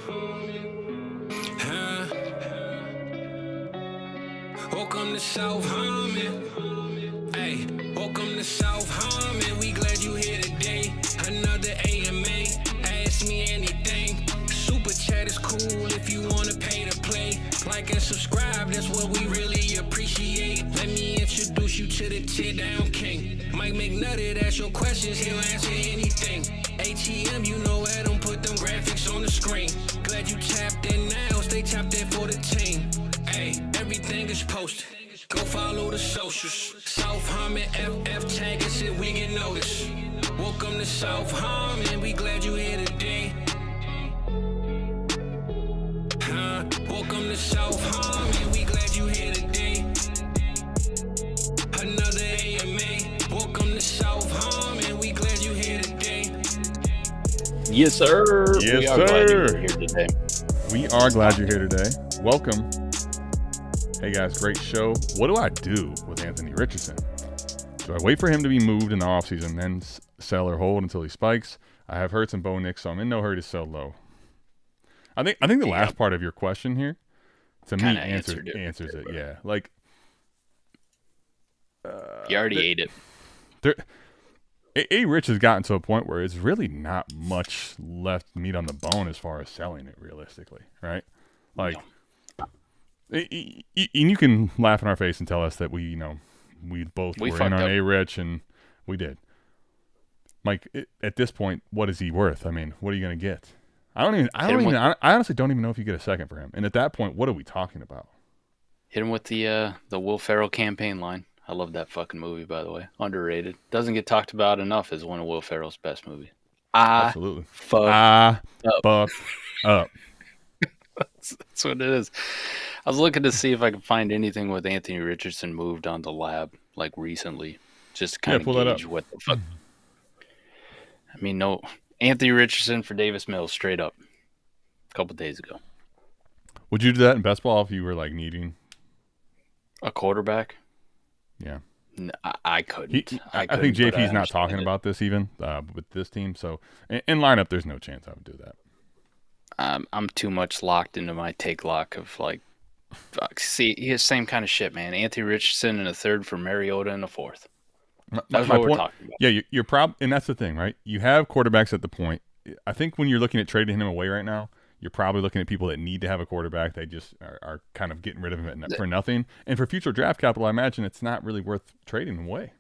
Welcome to South Harmon. Hey, welcome to South Harmon. We glad you here today. Another AMA. Ask me anything. Super chat is cool if you wanna pay to play. Like and subscribe, that's what we really appreciate. Let me introduce you to the tear down king. Mike McNutted, ask your questions, he'll answer anything. ATM, you know I don't put them graphics on the screen. Glad you tapped in now, stay tapped in for the team. Hey, everything is posted. Go follow the socials. South Harmon FF tag us if we get noticed. Welcome to South Harmon, we glad you here today. Welcome to South Harmon, we glad you here today. Another AMA. Welcome to South Harmon, we glad you here today. Yes, sir. Yes, we are glad sir. you're here today. We are glad you're here today. Welcome. Hey, guys, great show. What do I do with Anthony Richardson? Do I wait for him to be moved in the offseason, then sell or hold until he spikes? I have Hurts and Bo Nix, so I'm in no hurry to sell low. I think the last part of your question here, to me, answers it. Yeah, like you already ate it. A Rich has gotten to a point where it's really not much left meat on the bone as far as selling it realistically, right? Like, and you can laugh in our face and tell us that we both were in on A Rich, and we did. Mike, at this point, what is he worth? I mean, what are you going to get? I honestly don't even know if you get a second for him. And at that point, what are we talking about? Hit him with the Will Ferrell campaign line. I love that fucking movie, by the way. Underrated. Doesn't get talked about enough as one of Will Ferrell's best movies. Absolutely. Fuck up. That's what it is. I was looking to see if I could find anything with Anthony Richardson moved on the lab like recently, just to kind of gauge what the fuck. I mean, no Anthony Richardson for Davis Mills straight up a couple days ago. Would you do that in best ball if you were like needing a quarterback? Yeah, no, I couldn't. I think JP's not talking about this even with this team. So in lineup, there's no chance I would do that. I'm too much locked into my take lock of like, fuck. See, he has same kind of shit, man. Anthony Richardson in a third for Mariota in a fourth. That's what we're talking about. Yeah, you're and that's the thing, right? You have quarterbacks at the point. I think when you're looking at trading him away right now, you're probably looking at people that need to have a quarterback. They just are kind of getting rid of him for nothing. And for future draft capital, I imagine it's not really worth trading him away.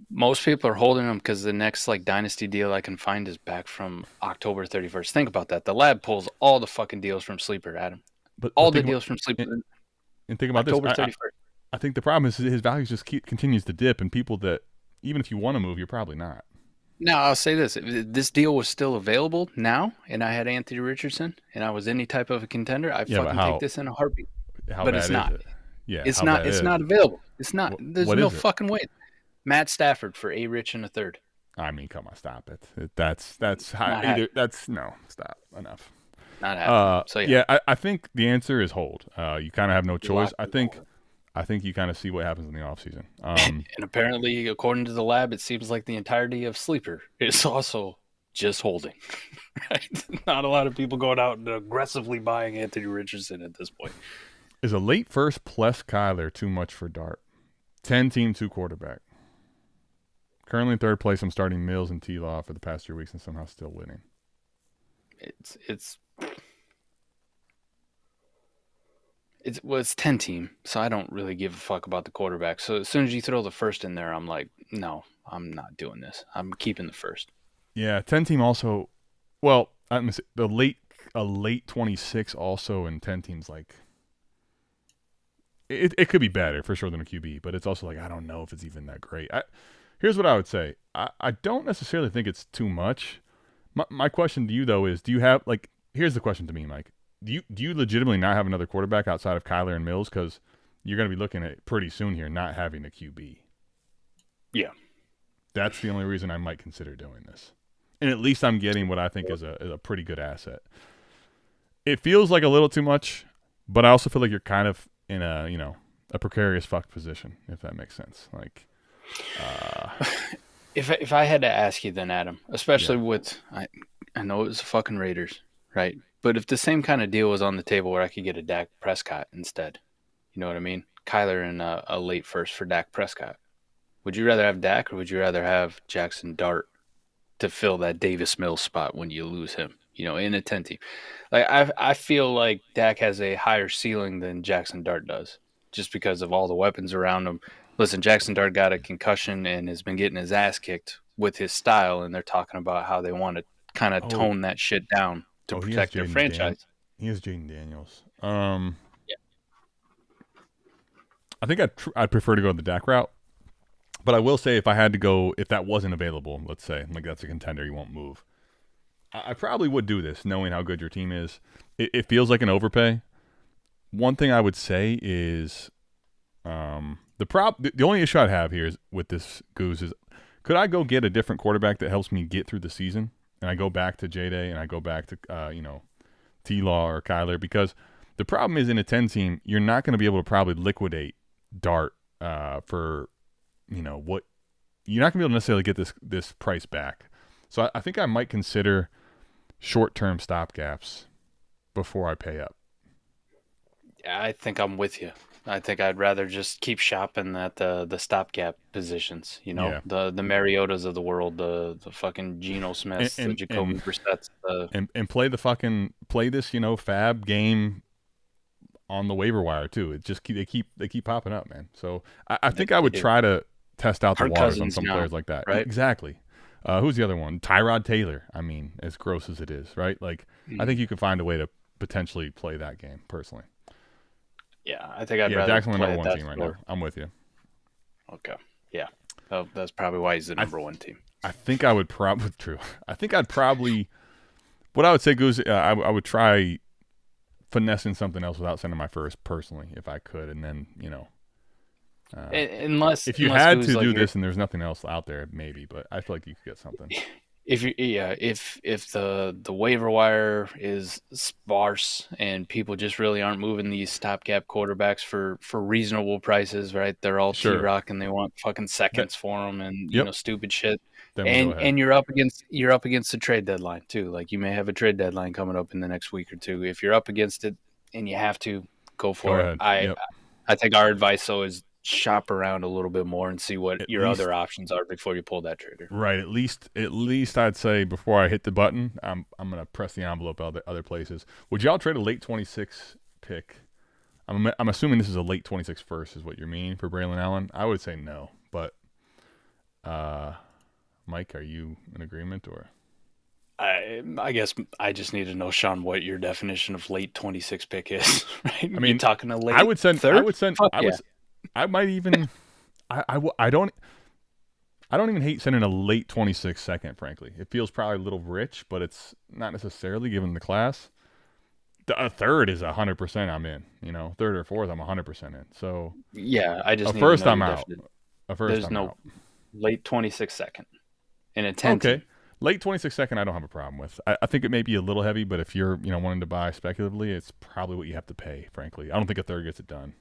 Most people are holding him because the next like dynasty deal I can find is back from October 31st. Think about that. The lab pulls all the fucking deals from Sleeper, Adam. But all the deals from Sleeper. And think about October this. 31st. I think the problem is his value just continues to dip, and people that even if you want to move, you're probably not. Now, I'll say this. If this deal was still available now, and I had Anthony Richardson, and I was any type of a contender, I'd fucking take this in a heartbeat. But it's not. Yeah, it's not. It's not available. It's not. There's no fucking way. Matt Stafford for A Rich in a third. I mean, come on, stop it. That's high. Stop. Enough. Not happening. So yeah, I think the answer is hold. You kind of have no choice. I think you kind of see what happens in the offseason. And apparently, according to the lab, it seems like the entirety of Sleeper is also just holding. Right? Not a lot of people going out and aggressively buying Anthony Richardson at this point. Is a late first plus Kyler too much for Dart? 10-team, 2 quarterback. Currently in third place, I'm starting Mills and T-Law for the past 3 weeks and somehow still winning. It's 10-team, so I don't really give a fuck about the quarterback. So as soon as you throw the first in there, I'm like, no, I'm not doing this. I'm keeping the first. Yeah, 10-team also. Well, I'm gonna say a late 26 also in 10 teams like. It could be better for sure than a QB, but it's also like I don't know if it's even that great. Here's what I would say. I don't necessarily think it's too much. My question to you though is, do you have like? Here's the question to me, Mike. Do you legitimately not have another quarterback outside of Kyler and Mills? Because you're going to be looking at pretty soon here not having a QB. Yeah, that's the only reason I might consider doing this. And at least I'm getting what I think is a pretty good asset. It feels like a little too much, but I also feel like you're kind of in a precarious fucked position, if that makes sense. Like, if I had to ask you then, Adam, especially with I know it was the fucking Raiders, right? But if the same kind of deal was on the table where I could get a Dak Prescott instead, you know what I mean? Kyler and a late first for Dak Prescott. Would you rather have Dak or would you rather have Jackson Dart to fill that Davis Mills spot when you lose him, in a 10-team? Like I feel like Dak has a higher ceiling than Jackson Dart does just because of all the weapons around him. Listen, Jackson Dart got a concussion and has been getting his ass kicked with his style, and they're talking about how they want to kind of tone that shit down to protect their franchise. He is Jaden Daniels. Yeah. I think I'd prefer to go the Dak route. But I will say if that wasn't available, let's say, like that's a contender, you won't move. I probably would do this knowing how good your team is. It feels like an overpay. One thing I would say is the only issue I'd have here is with this Goose is could I go get a different quarterback that helps me get through the season? And I go back to J-Day and I go back to, T-Law or Kyler, because the problem is in a 10-team, you're not going to be able to probably liquidate Dart for, what you're not going to be able to necessarily get this price back. So I think I might consider short-term stopgaps before I pay up. Yeah, I think I'm with you. I think I'd rather just keep shopping at the stopgap positions. The Mariotas of the world, the fucking Geno Smiths, the Jacoby Brissett's, and play this fab game on the waiver wire too. It just they keep popping up, man. So I think I would try to test out the waters on some players like that. Right? Exactly. Who's the other one? Tyrod Taylor. I mean, as gross as it is, right? Like, I think you could find a way to potentially play that game personally. Yeah, I think I'd rather Jackson's play the number one that team right now. I'm with you. Okay. Yeah. Oh, that's probably why he's the number one team. I think I would probably true. I think I'd probably what I would say, Goose, I would try finessing something else without sending my first personally if I could, and then unless if you had to do this and there's nothing else out there, maybe. But I feel like you could get something. If the waiver wire is sparse and people just really aren't moving these stopgap quarterbacks for reasonable prices, right? They're all T-Rock and they want fucking seconds for them and stupid shit. And you're up against the trade deadline too. Like you may have a trade deadline coming up in the next week or two. If you're up against it and you have to go for it, I think our advice though is shop around a little bit more and see what your other options are before you pull that trigger. Right. At least I'd say before I hit the button, I'm gonna press the envelope other places. Would y'all trade a late 26 pick? I'm assuming this is a late 26 first is what you're meaning for Braylon Allen. I would say no, but Mike, are you in agreement or? I guess I just need to know, Sean, what your definition of late 26 pick is. Right? I mean, you're talking a late. I would send. Third? I might even. I don't even hate sending a late 26 second. Frankly, it feels probably a little rich, but it's not necessarily given the class. A third is 100%. I'm in. Third or fourth, I'm 100% in. So yeah, I just a first I'm out. There's no out. Late 26 second in a 10. Okay. Late 26 second, I don't have a problem with. I think it may be a little heavy, but if you're wanting to buy speculatively, it's probably what you have to pay. Frankly, I don't think a third gets it done.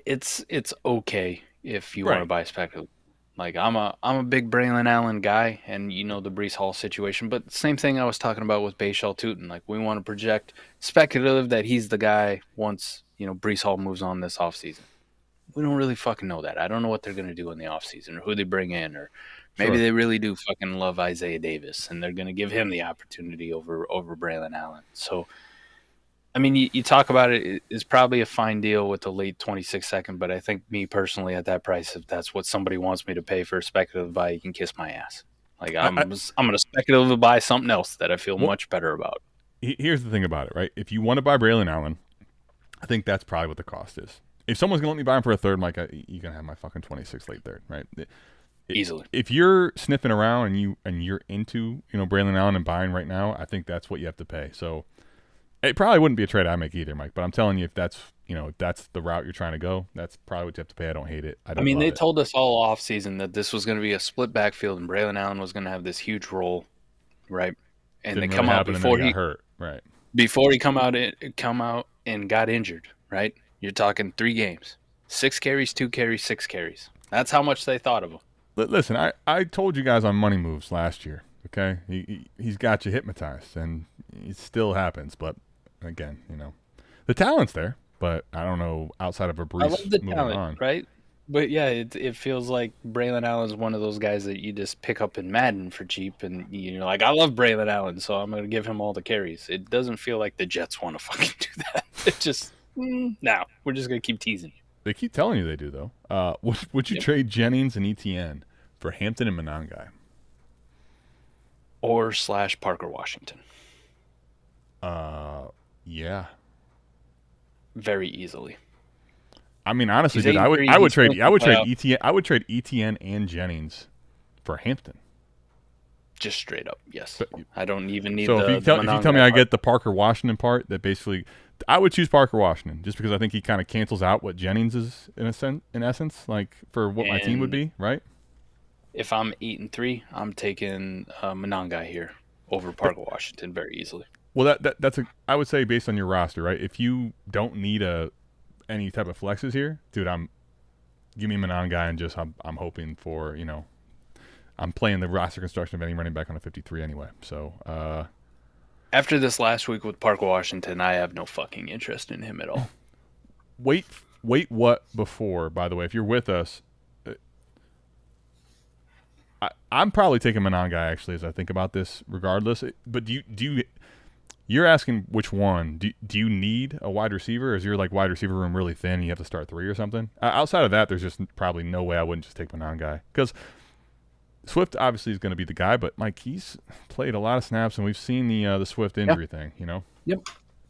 It's okay if you want to buy speculatively. Like I'm a big Braylon Allen guy, and you know the Brees Hall situation. But same thing I was talking about with Bhayshal Tuten. Like we want to project speculative that he's the guy once Brees Hall moves on this offseason. We don't really fucking know that. I don't know what they're gonna do in the offseason or who they bring in, or maybe they really do fucking love Isaiah Davis and they're gonna give him the opportunity over Braylon Allen. So. I mean, you talk about it, it's probably a fine deal with the late 26 second, but I think me personally at that price, if that's what somebody wants me to pay for a speculative buy, you can kiss my ass. Like I'm going to speculatively buy something else that I feel much better about. Here's the thing about it, right? If you want to buy Braylon Allen, I think that's probably what the cost is. If someone's going to let me buy him for a third, Mike, you're going to have my fucking 26 late third, right? Easily. If you're sniffing around and you're into, Braylon Allen and buying right now, I think that's what you have to pay. So it probably wouldn't be a trade I make either, Mike. But I'm telling you, if that's the route you're trying to go, that's probably what you have to pay. I don't hate it. I mean, they told us all off season that this was going to be a split backfield, and Braylon Allen was going to have this huge role, right? And Didn't they really come out before he got hurt, right? Before he come out and got injured, right? You're talking 3 games, 6 carries, 2 carries, 6 carries. That's how much they thought of him. Listen, I told you guys on Money Moves last year. Okay, he's got you hypnotized, and it still happens, but. Again, the talent's there, but I don't know outside of a Brees I love the moving talent, on. right? But yeah, it feels like Braylon Allen's one of those guys that you just pick up in Madden for cheap, and you're like, I love Braylon Allen, so I'm going to give him all the carries. It doesn't feel like the Jets want to fucking do that. It just no, we're just going to keep teasing you. They keep telling you they do though. Would you trade Jennings and ETN for Hampton and Monangai? Or / Parker Washington? Yeah. Very easily. I mean, honestly, dude, I would trade ETN and Jennings for Hampton. Just straight up, yes. But, I don't even need. So if you tell me I get the Parker Washington part, that basically, I would choose Parker Washington just because I think he kind of cancels out what Jennings is in essence, like for what my team would be, right? If I'm 8-3, I'm taking Monangai here over Parker Washington very easily. Well, that's I would say based on your roster, right? If you don't need any type of flexes here, dude, give me Monangai and just I'm hoping for I'm playing the roster construction of any running back on a 53 anyway. So after this last week with Parker Washington, I have no fucking interest in him at all. Wait, what before? By the way, if you're with us, I'm probably taking Monangai actually as I think about this, regardless. But do you? You're asking which one? Do you need a wide receiver? Or is your wide receiver room really thin and you have to start 3 or something? Outside of that, there's just probably no way I wouldn't just take Monangai. Because Swift obviously is going to be the guy, but Mike, he's played a lot of snaps, and we've seen the Swift injury thing, Yep.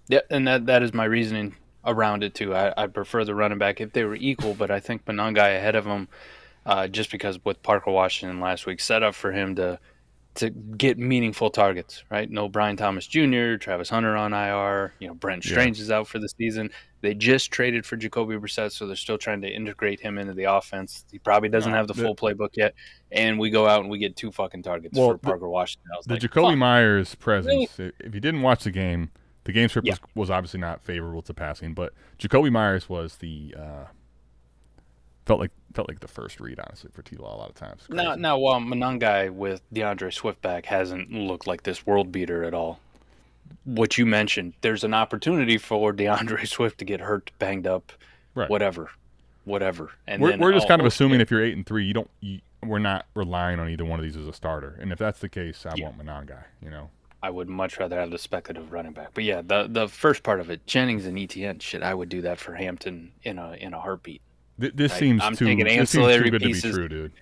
Yeah, and that is my reasoning around it, too. I prefer the running back if they were equal, but I think Monangai ahead of him just because with Parker Washington last week set up for him to get meaningful targets, right? No Brian Thomas Jr., Travis Hunter on IR, Brent Strange is out for the season. They just traded for Jacoby Brissett, so they're still trying to integrate him into the offense. He probably doesn't have the full playbook yet, and we go out and we get 2 fucking targets for Parker Washington. The Jacoby Myers presence, really? If you didn't watch the game script was obviously not favorable to passing, but Jacoby Myers was the felt like the first read, honestly, for T-Law a lot of times. Now, while Monangai with DeAndre Swift back hasn't looked like this world beater at all, what you mentioned, there's an opportunity for DeAndre Swift to get hurt, banged up, right. whatever. And we're just kind of assuming if you're 8-3, we're not relying on either one of these as a starter. And if that's the case, I want Monangai. I would much rather have the speculative running back. But yeah, the first part of it, Jennings and ETN, shit, I would do that for Hampton in a heartbeat. This seems too good to be true, dude.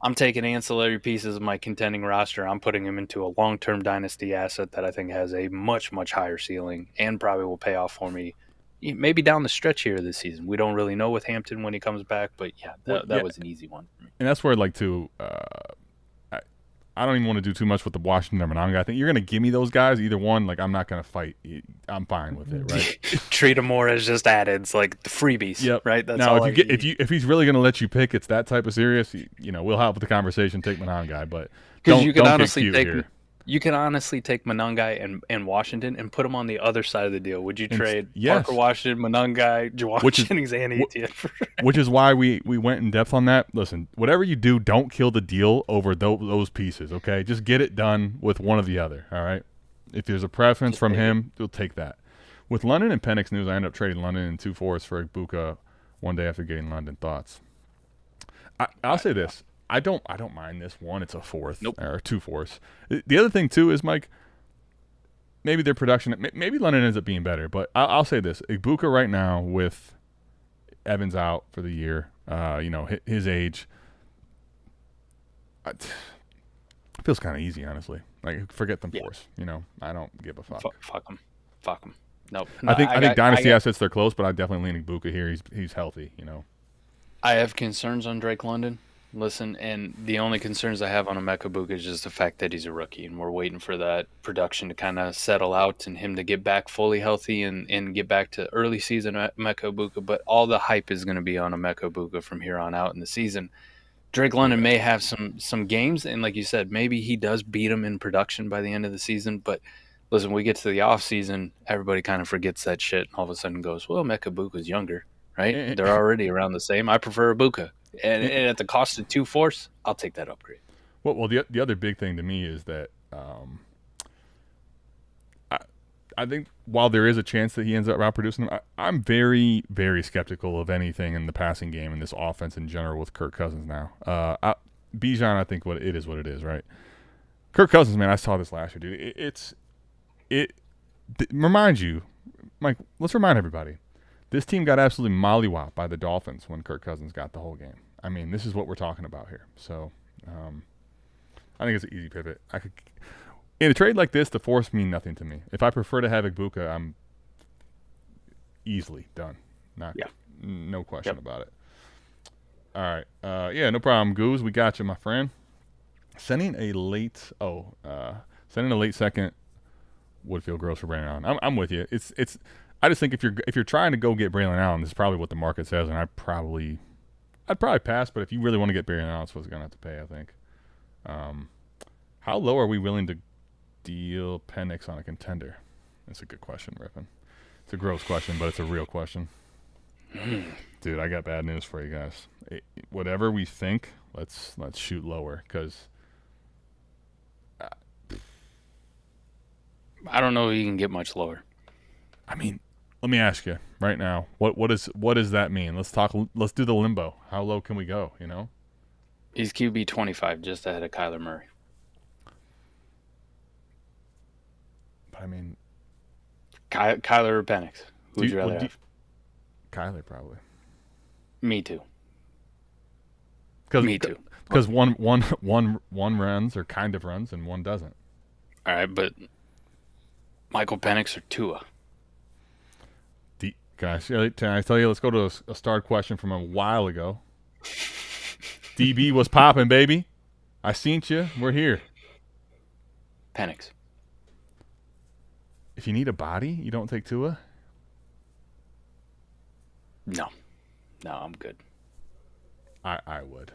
I'm taking ancillary pieces of my contending roster. I'm putting him into a long-term dynasty asset that I think has a much, much higher ceiling and probably will pay off for me maybe down the stretch here this season. We don't really know with Hampton when he comes back, but yeah, that was an easy one for me. And that's where I'd like to I don't even want to do too much with the Washington or Monangai. I think you're going to give me those guys, either one. I'm not going to fight. I'm fine with it, right? Treat them more as just add-ins, like the freebies, right? That's now, if he's really going to let you pick, it's that type of serious. We'll have the conversation. Take Monangai, but don't get cute here. You can honestly take Monangai and Washington and put them on the other side of the deal. Would you trade yes. Parker Washington, Monangai, Jawan Jennings, and Etienne for which is why we went in depth on that. Listen, whatever you do, don't kill the deal over those pieces, okay? Just get it done with one or the other, all right? If there's a preference from him, you'll take that. With London and Penix news, I ended up trading London in 2-4s for Ibuka one day after getting London thoughts. I'll say this. I don't mind this one. It's a 4th or 2 4s. The other thing too is, Mike, maybe their production, maybe London ends up being better, but I'll say this: Ibuka right now with Evans out for the year, his age, it feels kind of easy, honestly. Like, forget them 4s. I don't give a fuck. Fuck them. Nope. I think Dynasty assets, they're close, but I definitely lean Ibuka here. He's healthy. I have concerns on Drake London. Listen, and the only concerns I have on Emeka Ibuka is just the fact that he's a rookie, and we're waiting for that production to kind of settle out and him to get back fully healthy and get back to early season Emeka Ibuka. But all the hype is going to be on Emeka Ibuka from here on out in the season. Drake London may have some games, and like you said, maybe he does beat him in production by the end of the season. But listen, we get to the off season, everybody kind of forgets that shit, and all of a sudden goes, well, Emeka Ibuka's younger, right? They're already around the same. I prefer Ibuka. And at the cost of 2 4s, I'll take that upgrade. Well, the other big thing to me is that I think while there is a chance that he ends up outproducing him, I'm very, very skeptical of anything in the passing game and this offense in general with Kirk Cousins now. Bijan, I think it is, right? Kirk Cousins, man, I saw this last year, dude. It reminds you, Mike, let's remind everybody. This team got absolutely mollywopped by the Dolphins when Kirk Cousins got the whole game. I mean, this is what we're talking about here. So, I think it's an easy pivot. In a trade like this, the 4s mean nothing to me. If I prefer to have Ibuka, I'm easily done. No question about it. All right. No problem, Goose. We got you, my friend. Sending a late second would feel gross for Brandon Allen. I'm with you. I just think if you're trying to go get Braylon Allen, this is probably what the market says, and I'd probably pass. But if you really want to get Braylon Allen, that's what it's gonna have to pay, I think. How low are we willing to deal Penix on a contender? That's a good question, Rippin. It's a gross question, but it's a real question. Dude, I got bad news for you guys. Whatever we think, let's shoot lower, because I don't know if you can get much lower. I mean, let me ask you right now, what does that mean? Let's do the limbo. How low can we go, He's QB 25, just ahead of Kyler Murray. But I mean, Kyler or Penix? Who would you rather have? Kyler, probably. Me too. Me too. Because one runs or kind of runs and one doesn't. All right, but Michael Penix or Tua? Guys, can I tell you? Let's go to a start question from a while ago. DB was popping, baby. I seen you. We're here. Penix. If you need a body, you don't take Tua? No, I'm good. I would.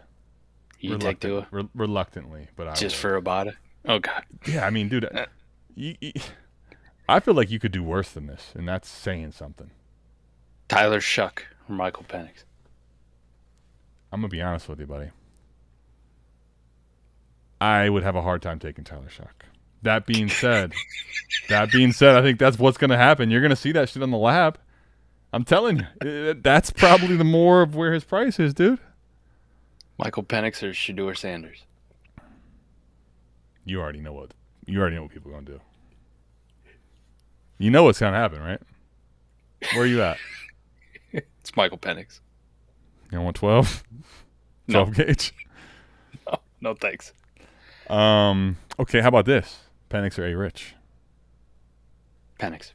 You take Tua? Reluctantly, but I just would. for a body? Oh, God. Yeah, I mean, dude, I feel like you could do worse than this, and that's saying something. Tyler Shuck or Michael Penix? I'm going to be honest with you, buddy. I would have a hard time taking Tyler Shuck. That being said, I think that's what's going to happen. You're going to see that shit on the lab. I'm telling you, that's probably the more of where his price is, dude. Michael Penix or Shedeur Sanders? You already know what people are going to do. You know what's going to happen, right? Where are you at? It's Michael Penix. You want 12? 12 gauge? No, thanks. Okay, how about this? Penix or A-Rich? Penix.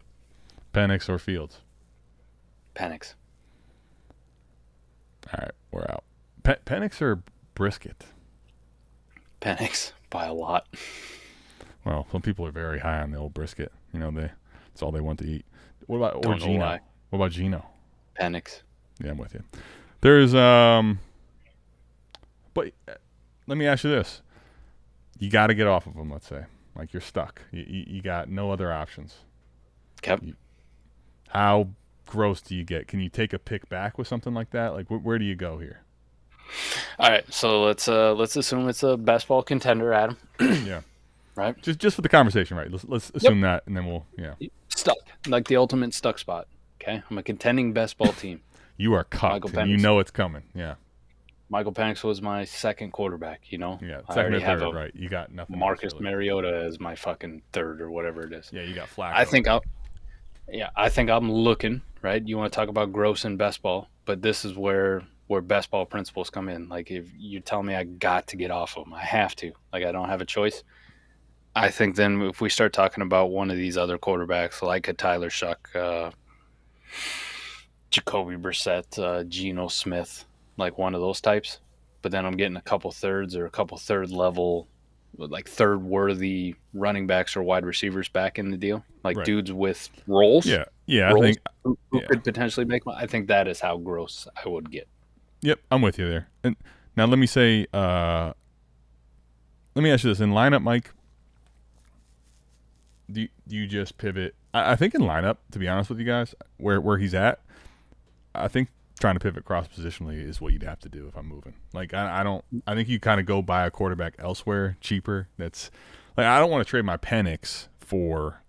Penix or Fields? Penix. All right, we're out. Penix or Brisket? Penix by a lot. Well, some people are very high on the old Brisket. That's all they want to eat. What about Gino? What about Gino? Penix. Yeah, I'm with you. There's but let me ask you this: you got to get off of them. Let's say Like, you're stuck. You got no other options. Okay. How gross do you get? Can you take a pick back with something like that? Like, where do you go here? All right, so let's assume it's a best ball contender, Adam. Yeah. Right. Just for the conversation, right? Let's assume that, and then we'll Stuck, like the ultimate stuck spot. Okay, I'm a contending best ball team. You are cucked, and you know it's coming. Yeah. Michael Penix was my second quarterback. You know. Yeah. I Second already or third, have right? You got nothing. Marcus Mariota as my fucking third or whatever it is. Yeah, you got Flacco. I think I'm looking right. You want to talk about gross in best ball, but this is where best ball principles come in. Like, if you tell me I got to get off of them, I have to. Like, I don't have a choice. I think then if we start talking about one of these other quarterbacks, like a Tyler Shuck, Jacoby Brissett, Geno Smith, like one of those types, but then I'm getting a couple thirds or a couple third level, like third worthy running backs or wide receivers back in the deal, like right. dudes with roles. Yeah, roles I think who could potentially make. I think that is how gross I would get. Yep, I'm with you there. And now let me say, let me ask you this: in lineup, Mike, do you just pivot? I think in lineup, to be honest with you guys, where he's at, I think trying to pivot cross positionally is what you'd have to do if I'm moving. Like, I think you kind of go buy a quarterback elsewhere cheaper. That's like, I don't want to trade my Penix for,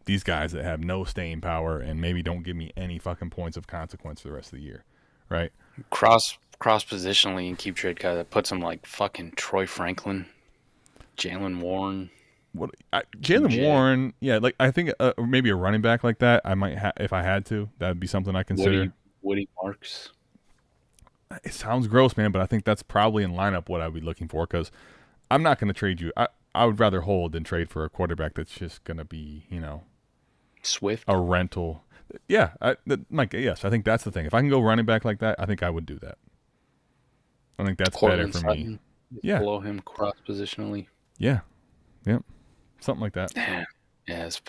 these guys that have no staying power and maybe don't give me any fucking points of consequence for the rest of the year, right? Cross positionally and keep trade guy that puts him like fucking Troy Franklin, Jalen Warren. Jalen Warren, yeah, like I think maybe a running back like that, I might if I had to, that would be something I consider. Woody Marks. It sounds gross, man, but I think that's probably in lineup what I'd be looking for, because I'm not going to trade you. I would rather hold than trade for a quarterback that's just going to be, Swift, a rental. Yeah, Mike. Yes, I think that's the thing. If I can go running back like that, I think I would do that. I think that's better for me. Yeah, below him cross positionally. Yeah, yep. Something like that. Yeah, it's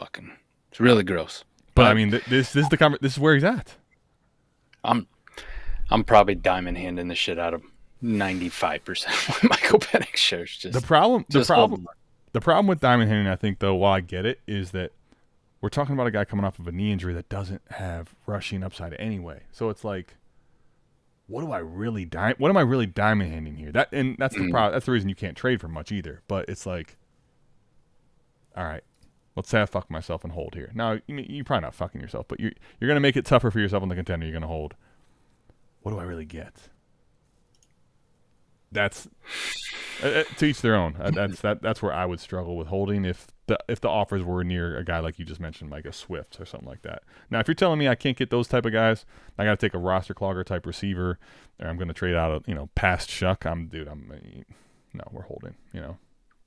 really gross. But I mean, this is where he's at. I'm probably diamond handing the shit out of 95% of Michael Penix shares. Just the problem with diamond handing, I think, though, while I get it, is that we're talking about a guy coming off of a knee injury that doesn't have rushing upside anyway. So it's like, what am I really diamond handing here? That's the problem. That's the reason you can't trade for much either. But it's like, all right, let's say I fuck myself and hold here. Now, you're probably not fucking yourself, but you're going to make it tougher for yourself on the contender you're going to hold. What do I really get? That's to each their own. That's where I would struggle with holding if the offers were near a guy like you just mentioned, like a Swift or something like that. Now, if you're telling me I can't get those type of guys, I got to take a roster clogger type receiver, or I'm going to trade out a past Shuck. No, we're holding.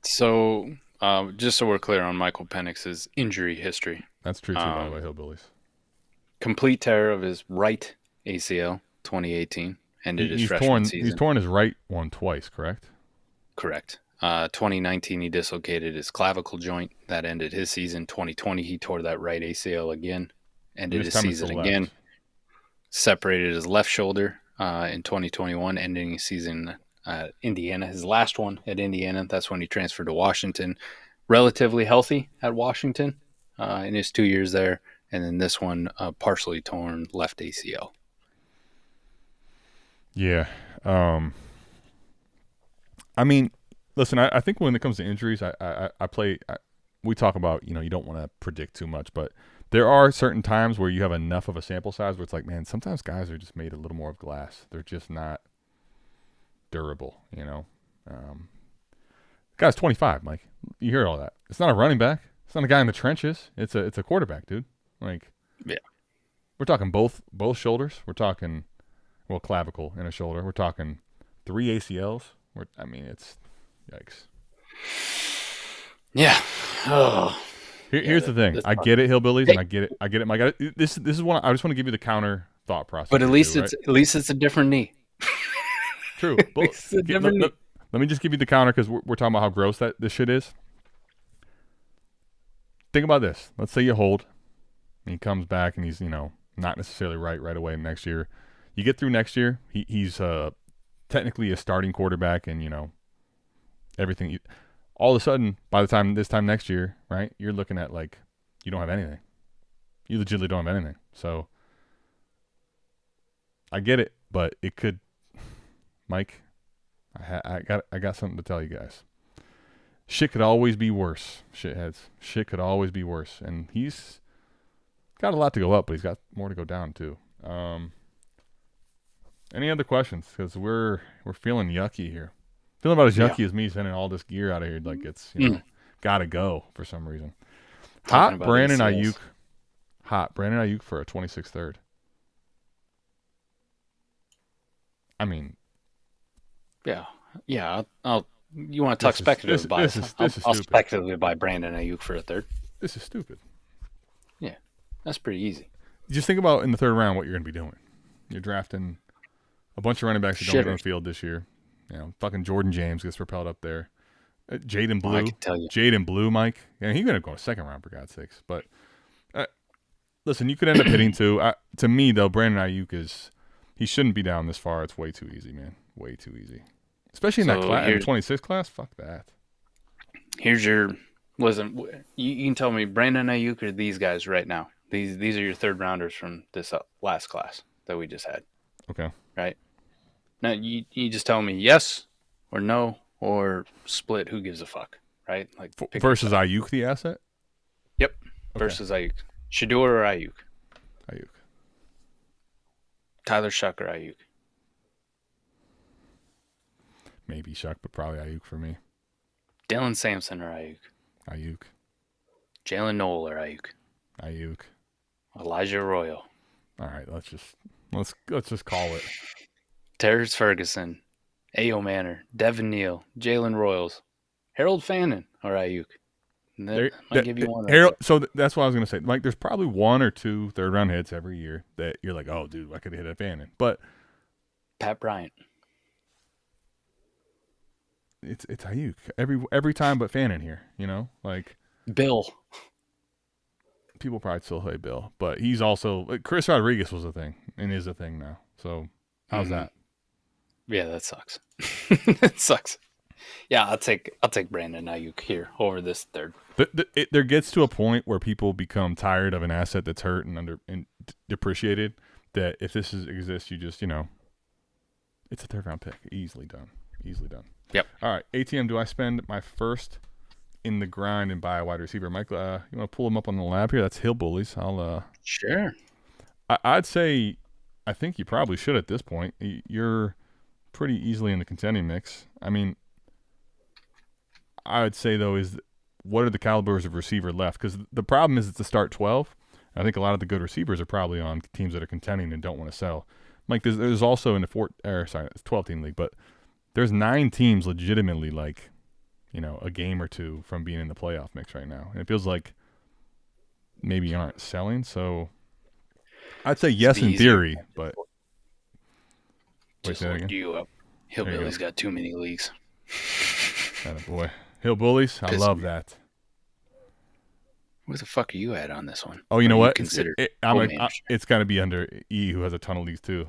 So. Just so we're clear on Michael Penix's injury history. That's true, too, by the way, Hillbillies. Complete tear of his right ACL, 2018, ended his freshman season. He's torn his right one twice, correct? Correct. 2019, he dislocated his clavicle joint. That ended his season. 2020, he tore that right ACL again, ended his season again. Separated his left shoulder in 2021, ending his season Indiana, his last one at Indiana. That's when he transferred to Washington. Relatively healthy at Washington in his 2 years there, and then this one partially torn left ACL. Yeah. I mean, listen, I think when it comes to injuries, we talk about, you don't want to predict too much, but there are certain times where you have enough of a sample size where it's like, man, sometimes guys are just made a little more of glass. They're just not durable, guy's 25, Mike. You hear all that. It's not a running back. It's not a guy in the trenches. It's a quarterback, dude. Like, yeah, we're talking both shoulders. We're talking, clavicle and a shoulder. We're talking 3 ACLs. It's yikes. Yeah. Oh. Here's the thing. I get it, Hillbillies, and I get it, Mike. This is one. I just want to give you the counter thought process. But at least it's a different knee. True. Let me just give you the counter, because we're talking about how gross this shit is. Think about this. Let's say you hold, and he comes back, and he's not necessarily right away next year. You get through next year. He's technically a starting quarterback, and everything. all of a sudden, by the time this time next year, right, you're looking at like you don't have anything. You legitimately don't have anything. So I get it, but it could, Mike. I got something to tell you guys. Shit could always be worse, shitheads. Shit could always be worse, and he's got a lot to go up, but he's got more to go down too. Any other questions? Because we're feeling yucky here. Feeling about as yucky as me sending all this gear out of here, like it's gotta go for some reason. Hot Brandon Ayuk for a 26th third. I mean, yeah. I'll you want to talk speculative bias? I'll speculatively buy Brandon Ayuk for a third. This is stupid. Yeah, that's pretty easy. Just think about in the third round what you're going to be doing. You're drafting a bunch of running backs that don't get on the field this year. You know, fucking Jordan James gets propelled up there. Jaden Blue. I can tell you. Jaden Blue, Mike. Yeah, he's going to go in a second round, for God's sakes. But listen, you could end up hitting two. To me, though, Brandon Ayuk he shouldn't be down this far. It's way too easy, man. Way too easy. Especially in that class, in the 26th class. Fuck that. Here's your listen. You can tell me Brandon Ayuk or these guys right now. These are your third rounders from this last class that we just had. Okay. Right. Now you just tell me yes or no or split. Who gives a fuck? Right. Like versus Ayuk, the asset. Yep. Okay. Versus Ayuk. Shador or Ayuk. Ayuk. Tyler Shuck or Ayuk. Maybe Shuck, but probably Ayuk for me. Dylan Sampson or Ayuk. Ayuk. Jalen Noel or Ayuk. Ayuk. Elijah Arroyo. All right, let's just call it. Terrence Ferguson, Ayo Manor, Devin Neal, Jalen Royals, Harold Fannin or Ayuk. Give you one. Harold, so that's what I was going to say. Mike, there's probably one or two third round hits every year that you're like, oh, dude, I could hit a Fannin. But Pat Bryant. It's Ayuk every time, but Fannin here. You know, like Bill. People probably still say Bill, but he's also Chris Rodriguez was a thing and is a thing now. So how's that? Yeah, that sucks. It sucks. Yeah, I'll take Brandon Ayuk here over this third. There gets to a point where people become tired of an asset that's hurt and depreciated. That if this exists, you just it's a third round pick, easily done. Yep. All right, ATM. Do I spend my first in the grind and buy a wide receiver? Mike, you want to pull him up on the lab here? That's Hillbillies. Sure. I'd say I think you probably should at this point. You're pretty easily in the contending mix. I mean, I would say though is what are the calibers of receiver left? Because the problem is it's a start 12. I think a lot of the good receivers are probably on teams that are contending and don't want to sell. Mike, there's also in the 12-team league, but there's 9 teams legitimately like, a game or two from being in the playoff mix right now. And it feels like maybe you aren't selling. So I'd say yes in theory, but just looked you up. Hillbilly's got too many leagues. Boy. Hillbillies, I love that. Where the fuck are you at on this one? Oh, you know what? It's got to be under E, who has a ton of leagues too.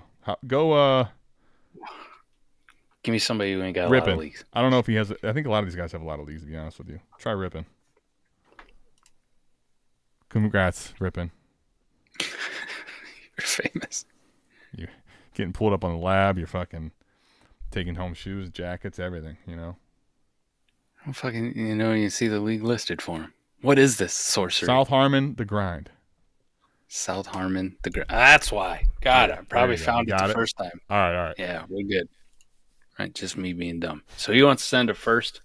Give me somebody who ain't got a lot of leagues. I don't know if he has. I think a lot of these guys have a lot of leagues, to be honest with you. Try Rippin. Congrats, Rippin. You're famous. You're getting pulled up on the lab. You're fucking taking home shoes, jackets, everything, I'm fucking, you see the league listed for him. What is this sorcery? South Harmon, the grind. South Harmon, the grind. That's why. God, I probably found it the first time. All right. Yeah, we're good. Right, just me being dumb. So he wants to send a first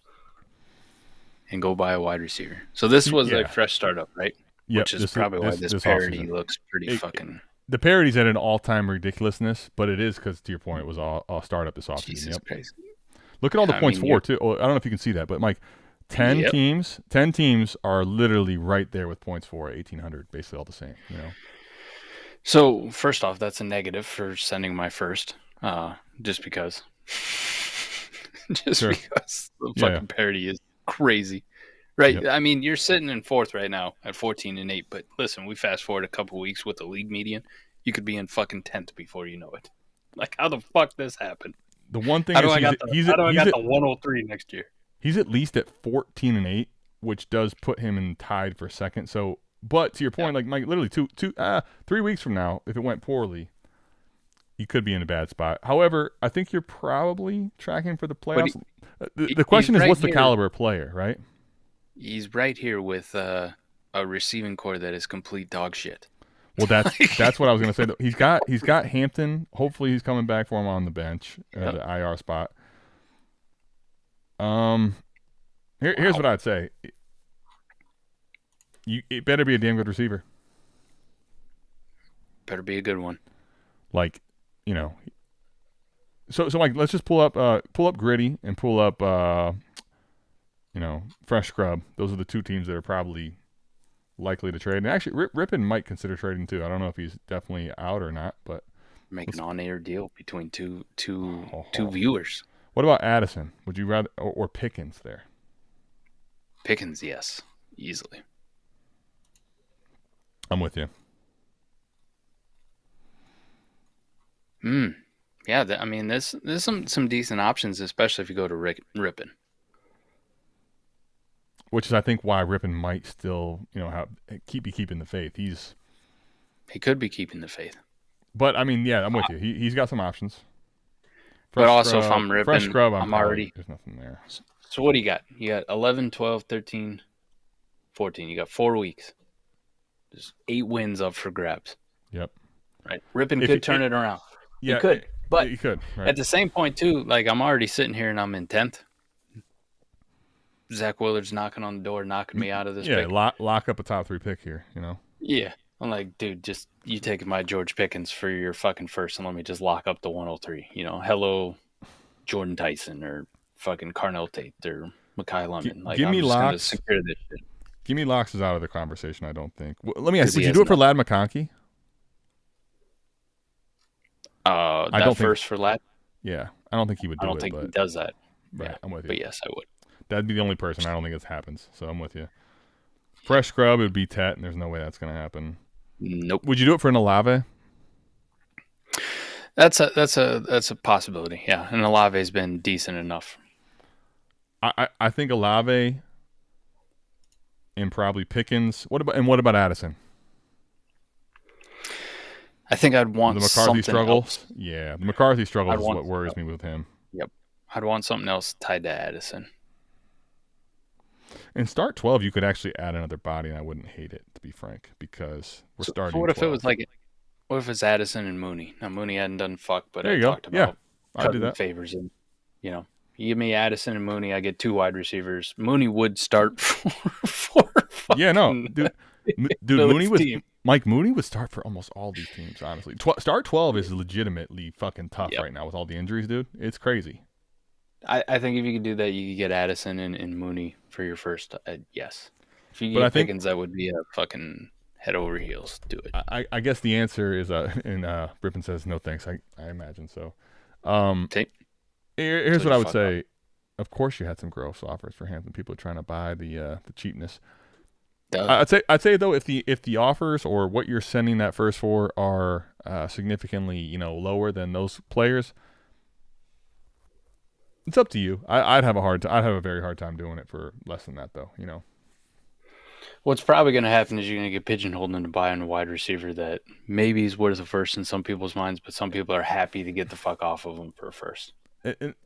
and go buy a wide receiver. So this was a fresh startup, right? Yeah, which is probably why this parody looks pretty fucking. The parody's at an all-time ridiculousness, but it is because, to your point, it was all startup this offseason. Jesus Christ. Look at all the points for too. Oh, I don't know if you can see that, but Mike, 10 teams are literally right there with points for 1,800, basically all the same. So first off, that's a negative for sending my first, just because. Because the fucking parody is crazy, right? Yep. I mean, you're sitting in fourth right now at 14-8, but listen, we fast forward a couple weeks with the league median, you could be in fucking 10th before you know it. Like, how the fuck this happened? The one thing I got the 103 next year? He's at least at 14-8, which does put him in tied for second. So, but to your point, like Mike, literally 3 weeks from now, if it went poorly, you could be in a bad spot. However, I think you're probably tracking for the playoffs. The question is, what's the caliber of player, right? He's right here with a receiving core that is complete dog shit. Well, that's what I was going to say. Though. He's got Hampton. Hopefully, he's coming back for him on the bench at the IR spot. Here's what I'd say. It better be a damn good receiver. Better be a good one. Like, you know. So Mike, let's just pull up Gritty and pull up Fresh Scrub. Those are the two teams that are probably likely to trade. And actually, Rippin might consider trading too. I don't know if he's definitely out or not, but make an on-air deal between two viewers. What about Addison? Would you rather or Pickens there? Pickens, yes, easily. I'm with you. Yeah, I mean, there's some decent options, especially if you go to Rippin. Which is, I think, why Rippin might still, be keeping the faith. He could be keeping the faith. But I mean, yeah, I'm with you. He's got some options. But also, if I'm Rippin, Fresh Scrub, I'm already. There's nothing there. So what do you got? You got 11, 12, 13, 14. You got 4 weeks. There's 8 wins up for grabs. Yep. Right. Rippin could turn it around. Yeah, he could. But he could. Right. At the same point, too, like I'm already sitting here and I'm in 10th. Zach Willard's knocking on the door, knocking me out of this pick. Lock up a top 3 pick here, Yeah. I'm like, dude, just you taking my George Pickens for your fucking first and let me just lock up the 103. Hello, Jordan Tyson or fucking Carnell Tate or Mekhi Lemon. Like, give me locks. Secure this shit. Give me locks is out of the conversation, I don't think. Well, let me ask, would you do it for Ladd McConkey? I don't first for Ladd? Yeah. I don't think he would do it. I don't think he does that. Right, I'm with you. But yes, I would. That'd be the only person. I don't think it happens. So I'm with you. Fresh Scrub, it would be Tet, and there's no way that's going to happen. Nope. Would you do it for an Olave? That's a possibility. Yeah, and Olave's been decent enough. I think Olave and probably Pickens. What about Addison? I think I'd want the McCarthy struggles. Else. Yeah, the McCarthy struggles is what worries me with him. Yep, I'd want something else tied to Addison. In start 12, you could actually add another body, and I wouldn't hate it, to be frank, because we're starting. So what 12. if it was like, what if it's Addison and Mooney? Now Mooney hadn't done fuck, but there I you go. talked about I'd do that. favors, and you give me Addison and Mooney, I get 2 wide receivers. Mooney would start for yeah, no, dude, Mooney would start for almost all these teams, honestly. Start 12 is legitimately fucking tough right now with all the injuries, dude. It's crazy. I think if you could do that, you could get Addison and Mooney for your first. Yes. If you get Pickens, that would be a fucking head over heels. Do it. I guess the answer is, and Rippin says no thanks. I imagine so. Here's what I would say. Of course, you had some gross offers for Hampton. People are trying to buy the cheapness. I'd say though, if the offers or what you're sending that first for are significantly lower than those players, it's up to you. I'd have a very hard time doing it for less than that though. What's probably going to happen is you're going to get pigeonholed into buying a wide receiver that maybe is worth a first in some people's minds, but some people are happy to get the fuck off of him for a first.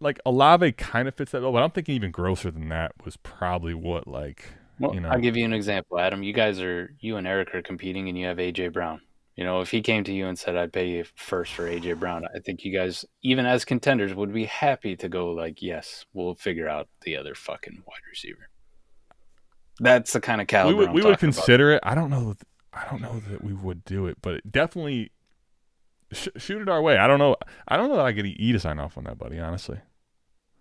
Like Olave kind of fits that bill, but I'm thinking even grosser than that was probably what I'll give you an example, Adam. You and Eric are competing, and you have AJ Brown. If he came to you and said, "I'd pay you first for AJ Brown," I think you guys, even as contenders, would be happy to go like, "Yes, we'll figure out the other fucking wide receiver." That's the kind of caliber we would consider it. I don't know that we would do it, but definitely shoot it our way. I don't know that I could E to sign off on that, buddy. Honestly.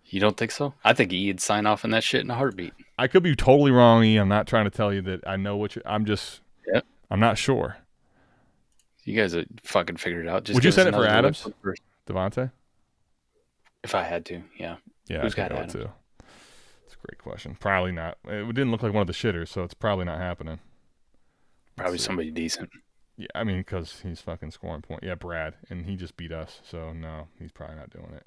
You don't think so? I think E'd sign off on that shit in a heartbeat. I could be totally wrong, E. I'm not trying to tell you that I know what I'm not sure. You guys would fucking figure it out. Would you send it for Adams? Devontae? If I had to, yeah. Yeah, who's got Adams? Too. That's a great question. Probably not. It didn't look like one of the shitters, so it's probably not happening. Probably somebody decent. Yeah, I mean, because he's fucking scoring point. Yeah, Brad, and he just beat us, so no, he's probably not doing it.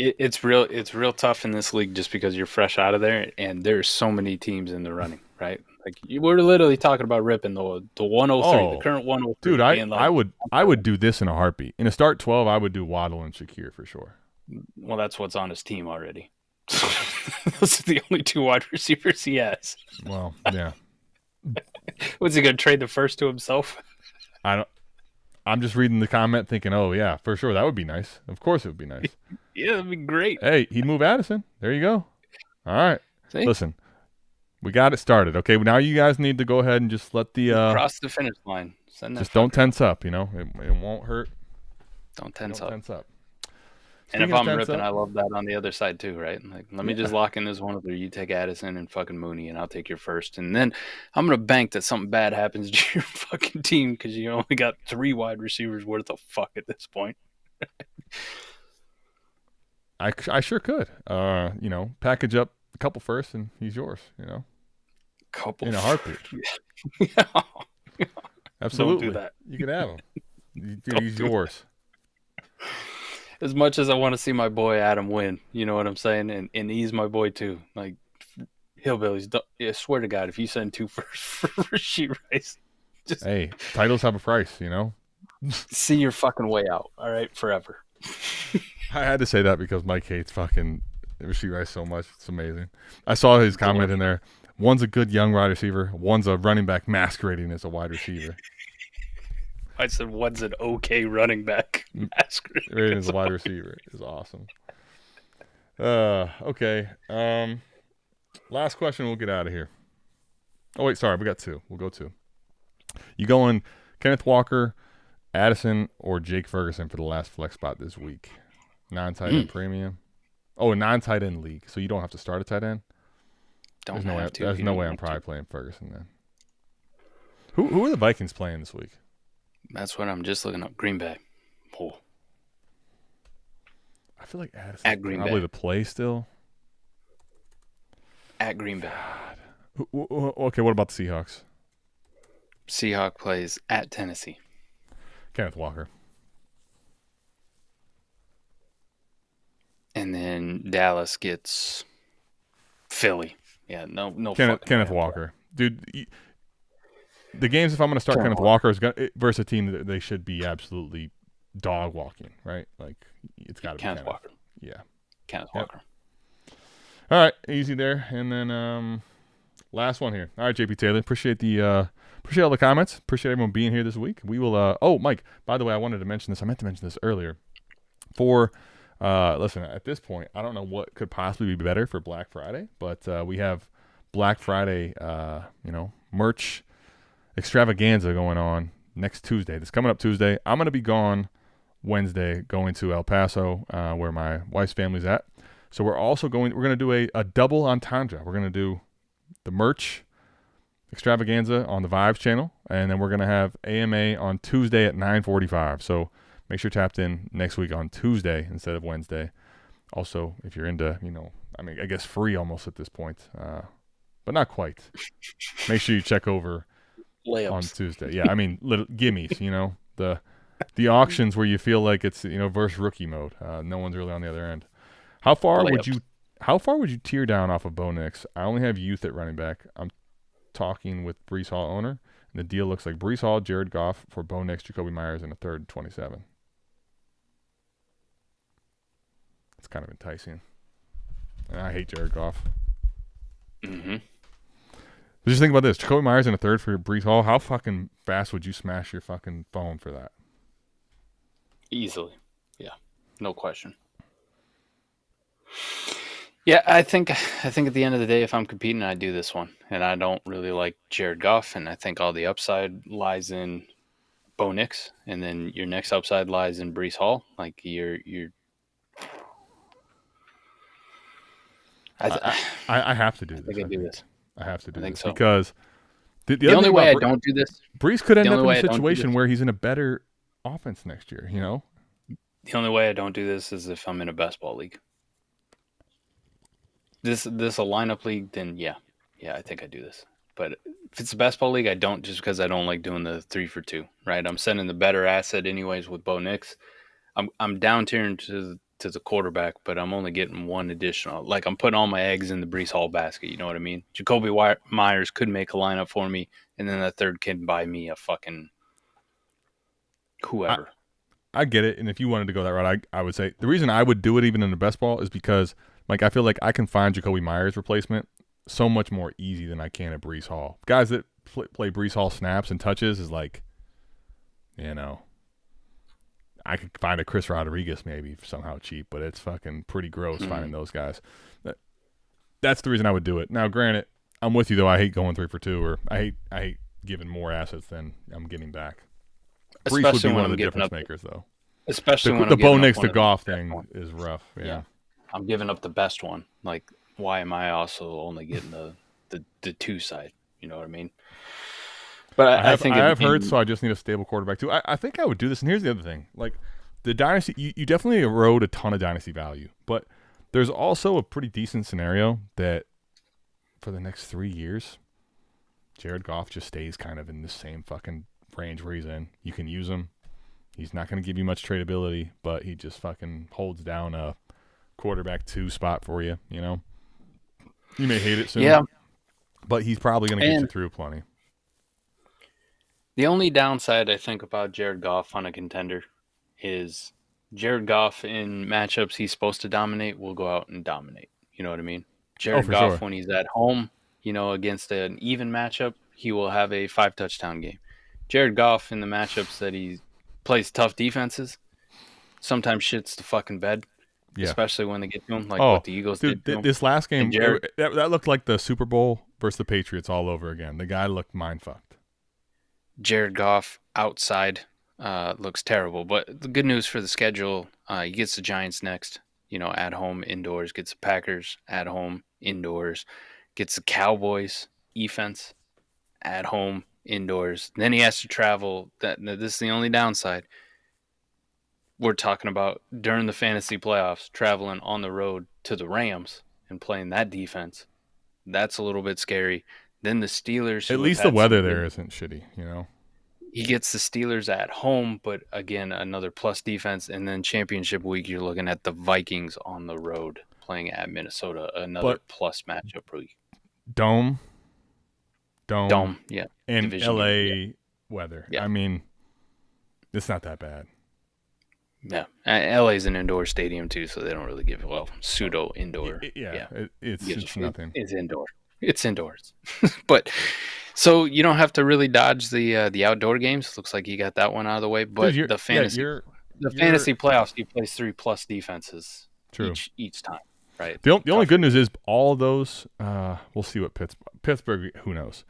It's real tough in this league just because you're fresh out of there, and there's so many teams in the running, right? Like we're literally talking about ripping the 103, the current 103. Dude, I would do this in a heartbeat. In a start 12, I would do Waddle and Shakir for sure. Well, that's what's on his team already. Those are the only 2 wide receivers he has. Well, yeah. Was he going to trade the first to himself? I'm just reading the comment thinking, oh, yeah, for sure. That would be nice. Of course it would be nice. Yeah, that'd be great. Hey, he'd move Addison. There you go. All right. See? Listen, we got it started. Okay, now you guys need to go ahead and just let the cross the finish line. Just don't tense up. It won't hurt. Don't tense up. Speaking and if I'm tense ripping, up, I love that on the other side too, right? Like, let me just lock in this one other. You take Addison and fucking Mooney, and I'll take your first. And then I'm gonna bank that something bad happens to your fucking team because you only got 3 wide receivers worth of fuck at this point. I sure could. Package up a couple first, and he's yours. Couple in a heartbeat. Yeah. Absolutely. Don't do that. You can have him. He's yours. As much as I want to see my boy Adam win, you know what I'm saying? And he's my boy too. Like, hillbillies, I swear to God, if you send 2 first for Rasheed Rice, just hey, titles have a price, see your fucking way out, all right, forever. I had to say that because Mike hates fucking Rasheed Rice so much. It's amazing. I saw his comment in there. One's a good young wide receiver. One's a running back masquerading as a wide receiver. I said one's an okay running back. Masquerading as a wide receiver is awesome. Okay. Last question. We'll get out of here. Oh wait, sorry. We got 2. We'll go 2. You going Kenneth Walker, Addison, or Jake Ferguson for the last flex spot this week? Non-tight end premium. Oh, a non-tight end league, so you don't have to start a tight end. There's no way I'm probably playing Ferguson then. Who are the Vikings playing this week? That's what I'm just looking up. Green Bay. Oh. I feel like Addison at Green probably Bay. the play still. At Green Bay. God. Okay, what about the Seahawks? Seahawk plays at Tennessee. Kenneth Walker. And then Dallas gets Philly. Yeah, no. Kenneth Walker, dude. The games, if I'm going to start Kenneth Walker, versus a team that they should be absolutely dog walking, right? Like it's got to be Kenneth Walker. Yeah, Kenneth Walker. All right, easy there. And then last one here. All right, JP Taylor, appreciate all the comments. Appreciate everyone being here this week. We will. Oh, Mike. By the way, I wanted to mention this. I meant to mention this earlier. Listen, at this point, I don't know what could possibly be better for Black Friday, but we have Black Friday, merch extravaganza going on next Tuesday. This coming up Tuesday. I'm going to be gone Wednesday, going to El Paso, where my wife's family's at. So we're going to do a double entendre. We're going to do the merch extravaganza on the Vibes channel, and then we're going to have AMA on Tuesday at 9:45. So make sure you're tapped in next week on Tuesday instead of Wednesday. Also, if you're into, I guess free almost at this point, but not quite. Make sure you check over Layups on Tuesday. Yeah, little gimmies, the auctions where you feel like it's, versus rookie mode. No one's really on the other end. How far would you tear down off of Bo Nix? I only have youth at running back. I'm talking with Brees Hall owner, and the deal looks like Brees Hall, Jared Goff for Bo Nix, Jacoby Myers, and a third 27. It's kind of enticing. And I hate Jared Goff. Mm-hmm. But just think about this. Jacoby Myers and a third for Brees Hall. How fucking fast would you smash your fucking phone for that? Easily. Yeah. No question. Yeah, I think at the end of the day, if I'm competing, I do this one. And I don't really like Jared Goff, and I think all the upside lies in Bo Nix, and then your next upside lies in Brees Hall. Like you're I have to do this. I do this. I have to do think this so. because the only way I don't do this, Brees could end up in a situation where he's in a better offense next year. The only way I don't do this is if I'm in a best ball league. This a lineup league, then yeah, I think I do this. But if it's a best ball league, I don't, just because I don't like doing the 3 for 2. Right, I'm sending the better asset anyways with Bo Nix. I'm down tiering to to the quarterback, but I'm only getting one additional. Like, I'm putting all my eggs in the Brees Hall basket. You know what I mean? Jacoby Myers could make a lineup for me, and then that third kid buy me a fucking whoever. I get it, and if you wanted to go that route, I would say the reason I would do it even in the best ball is because, like, I feel like I can find Jacoby Myers' replacement so much more easy than I can at Brees Hall. Guys that play Brees Hall snaps and touches is like, you know, I could find a Chris Rodriguez maybe somehow cheap, but it's fucking pretty gross finding those guys. That's the reason I would do it. Now, granted, I'm with you though. I hate going 3 for 2, or I hate giving more assets than I'm getting back. Brees would be one of the difference makers, though. Especially when the Bo Nix to Goff thing is rough. Yeah, I'm giving up the best one. Like, why am I also only getting the 2 side? You know what I mean? But I think I have heard, so I just need a stable quarterback too. I think I would do this, and here's the other thing: like the dynasty, you definitely erode a ton of dynasty value, but there's also a pretty decent scenario that for the next 3 years, Jared Goff just stays kind of in the same fucking range where he's in. You can use him. He's not going to give you much tradability, but he just fucking holds down a quarterback 2 spot for you, you know? You may hate it soon, but he's probably going to get you through plenty. The only downside I think about Jared Goff on a contender is Jared Goff in matchups he's supposed to dominate will go out and dominate. You know what I mean? Jared Goff, when he's at home, you know, against an even matchup, he will have a 5-touchdown game. Jared Goff in the matchups that he plays tough defenses, sometimes shits the fucking bed, especially when they get to him, like what the Eagles did to him. This last game, that looked like the Super Bowl versus the Patriots all over again. The guy looked mind-fucked. Jared Goff outside looks terrible, but the good news for the schedule, he gets the Giants next, you know, at home, indoors, gets the Packers at home, indoors, gets the Cowboys defense at home, indoors. Then he has to travel. This is the only downside. We're talking about during the fantasy playoffs, traveling on the road to the Rams and playing that defense. That's a little bit scary. Then the Steelers. At least the weather there isn't shitty, you know. He gets the Steelers at home, but again, another plus defense. And then championship week, you're looking at the Vikings on the road playing at Minnesota, another plus matchup week. Dome, yeah. And Division LA game, weather. Yeah. I mean, it's not that bad. Yeah. LA's an indoor stadium too, so they don't really give pseudo indoor. It's nothing. It's indoor. It's indoors. But so you don't have to really dodge the outdoor games. Looks like you got that one out of the way. But the fantasy playoffs, he plays 3 plus defenses each time. Right. The only good news is all of those. We'll see what Pittsburgh. Who knows?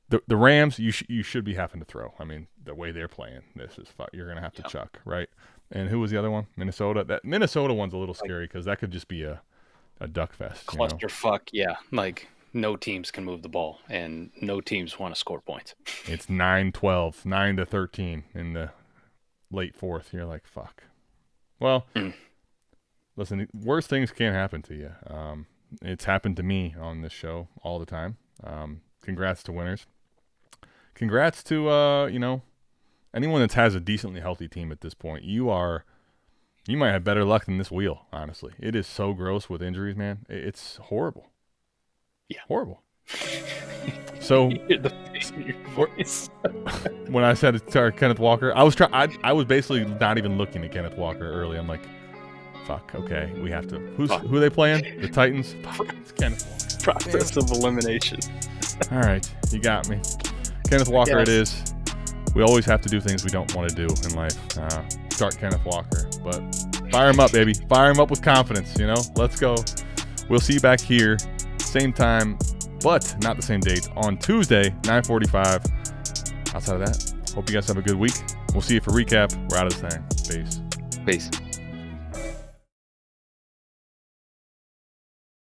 The Rams. You should be having to throw. I mean, the way they're playing, this is you're gonna have to chuck, right? And who was the other one? Minnesota. That Minnesota one's a little scary because that could just be a duck fest. Clusterfuck. Yeah, like no teams can move the ball, and no teams want to score points. It's 9-12, 9-13 in the late fourth. You're like, fuck. Well. Listen, worse things can't happen to you. It's happened to me on this show all the time. Congrats to winners. Congrats to anyone that has a decently healthy team at this point. You might have better luck than this wheel, honestly. It is so gross with injuries, man. It's horrible. Yeah. Horrible. So when I said it's Kenneth Walker, I was basically not even looking at Kenneth Walker early. I'm like, fuck, okay, we have to. Who are they playing? The Titans? Fuck, it's Kenneth Walker. Process of elimination. All right, you got me. Kenneth Walker it is. We always have to do things we don't want to do in life. Start Kenneth Walker. But fire him up, baby. Fire him up with confidence, you know? Let's go. We'll see you back here, same time, but not the same date, on Tuesday, 9:45. Outside of that, hope you guys have a good week. We'll see you for recap. We're out of this thing. Peace.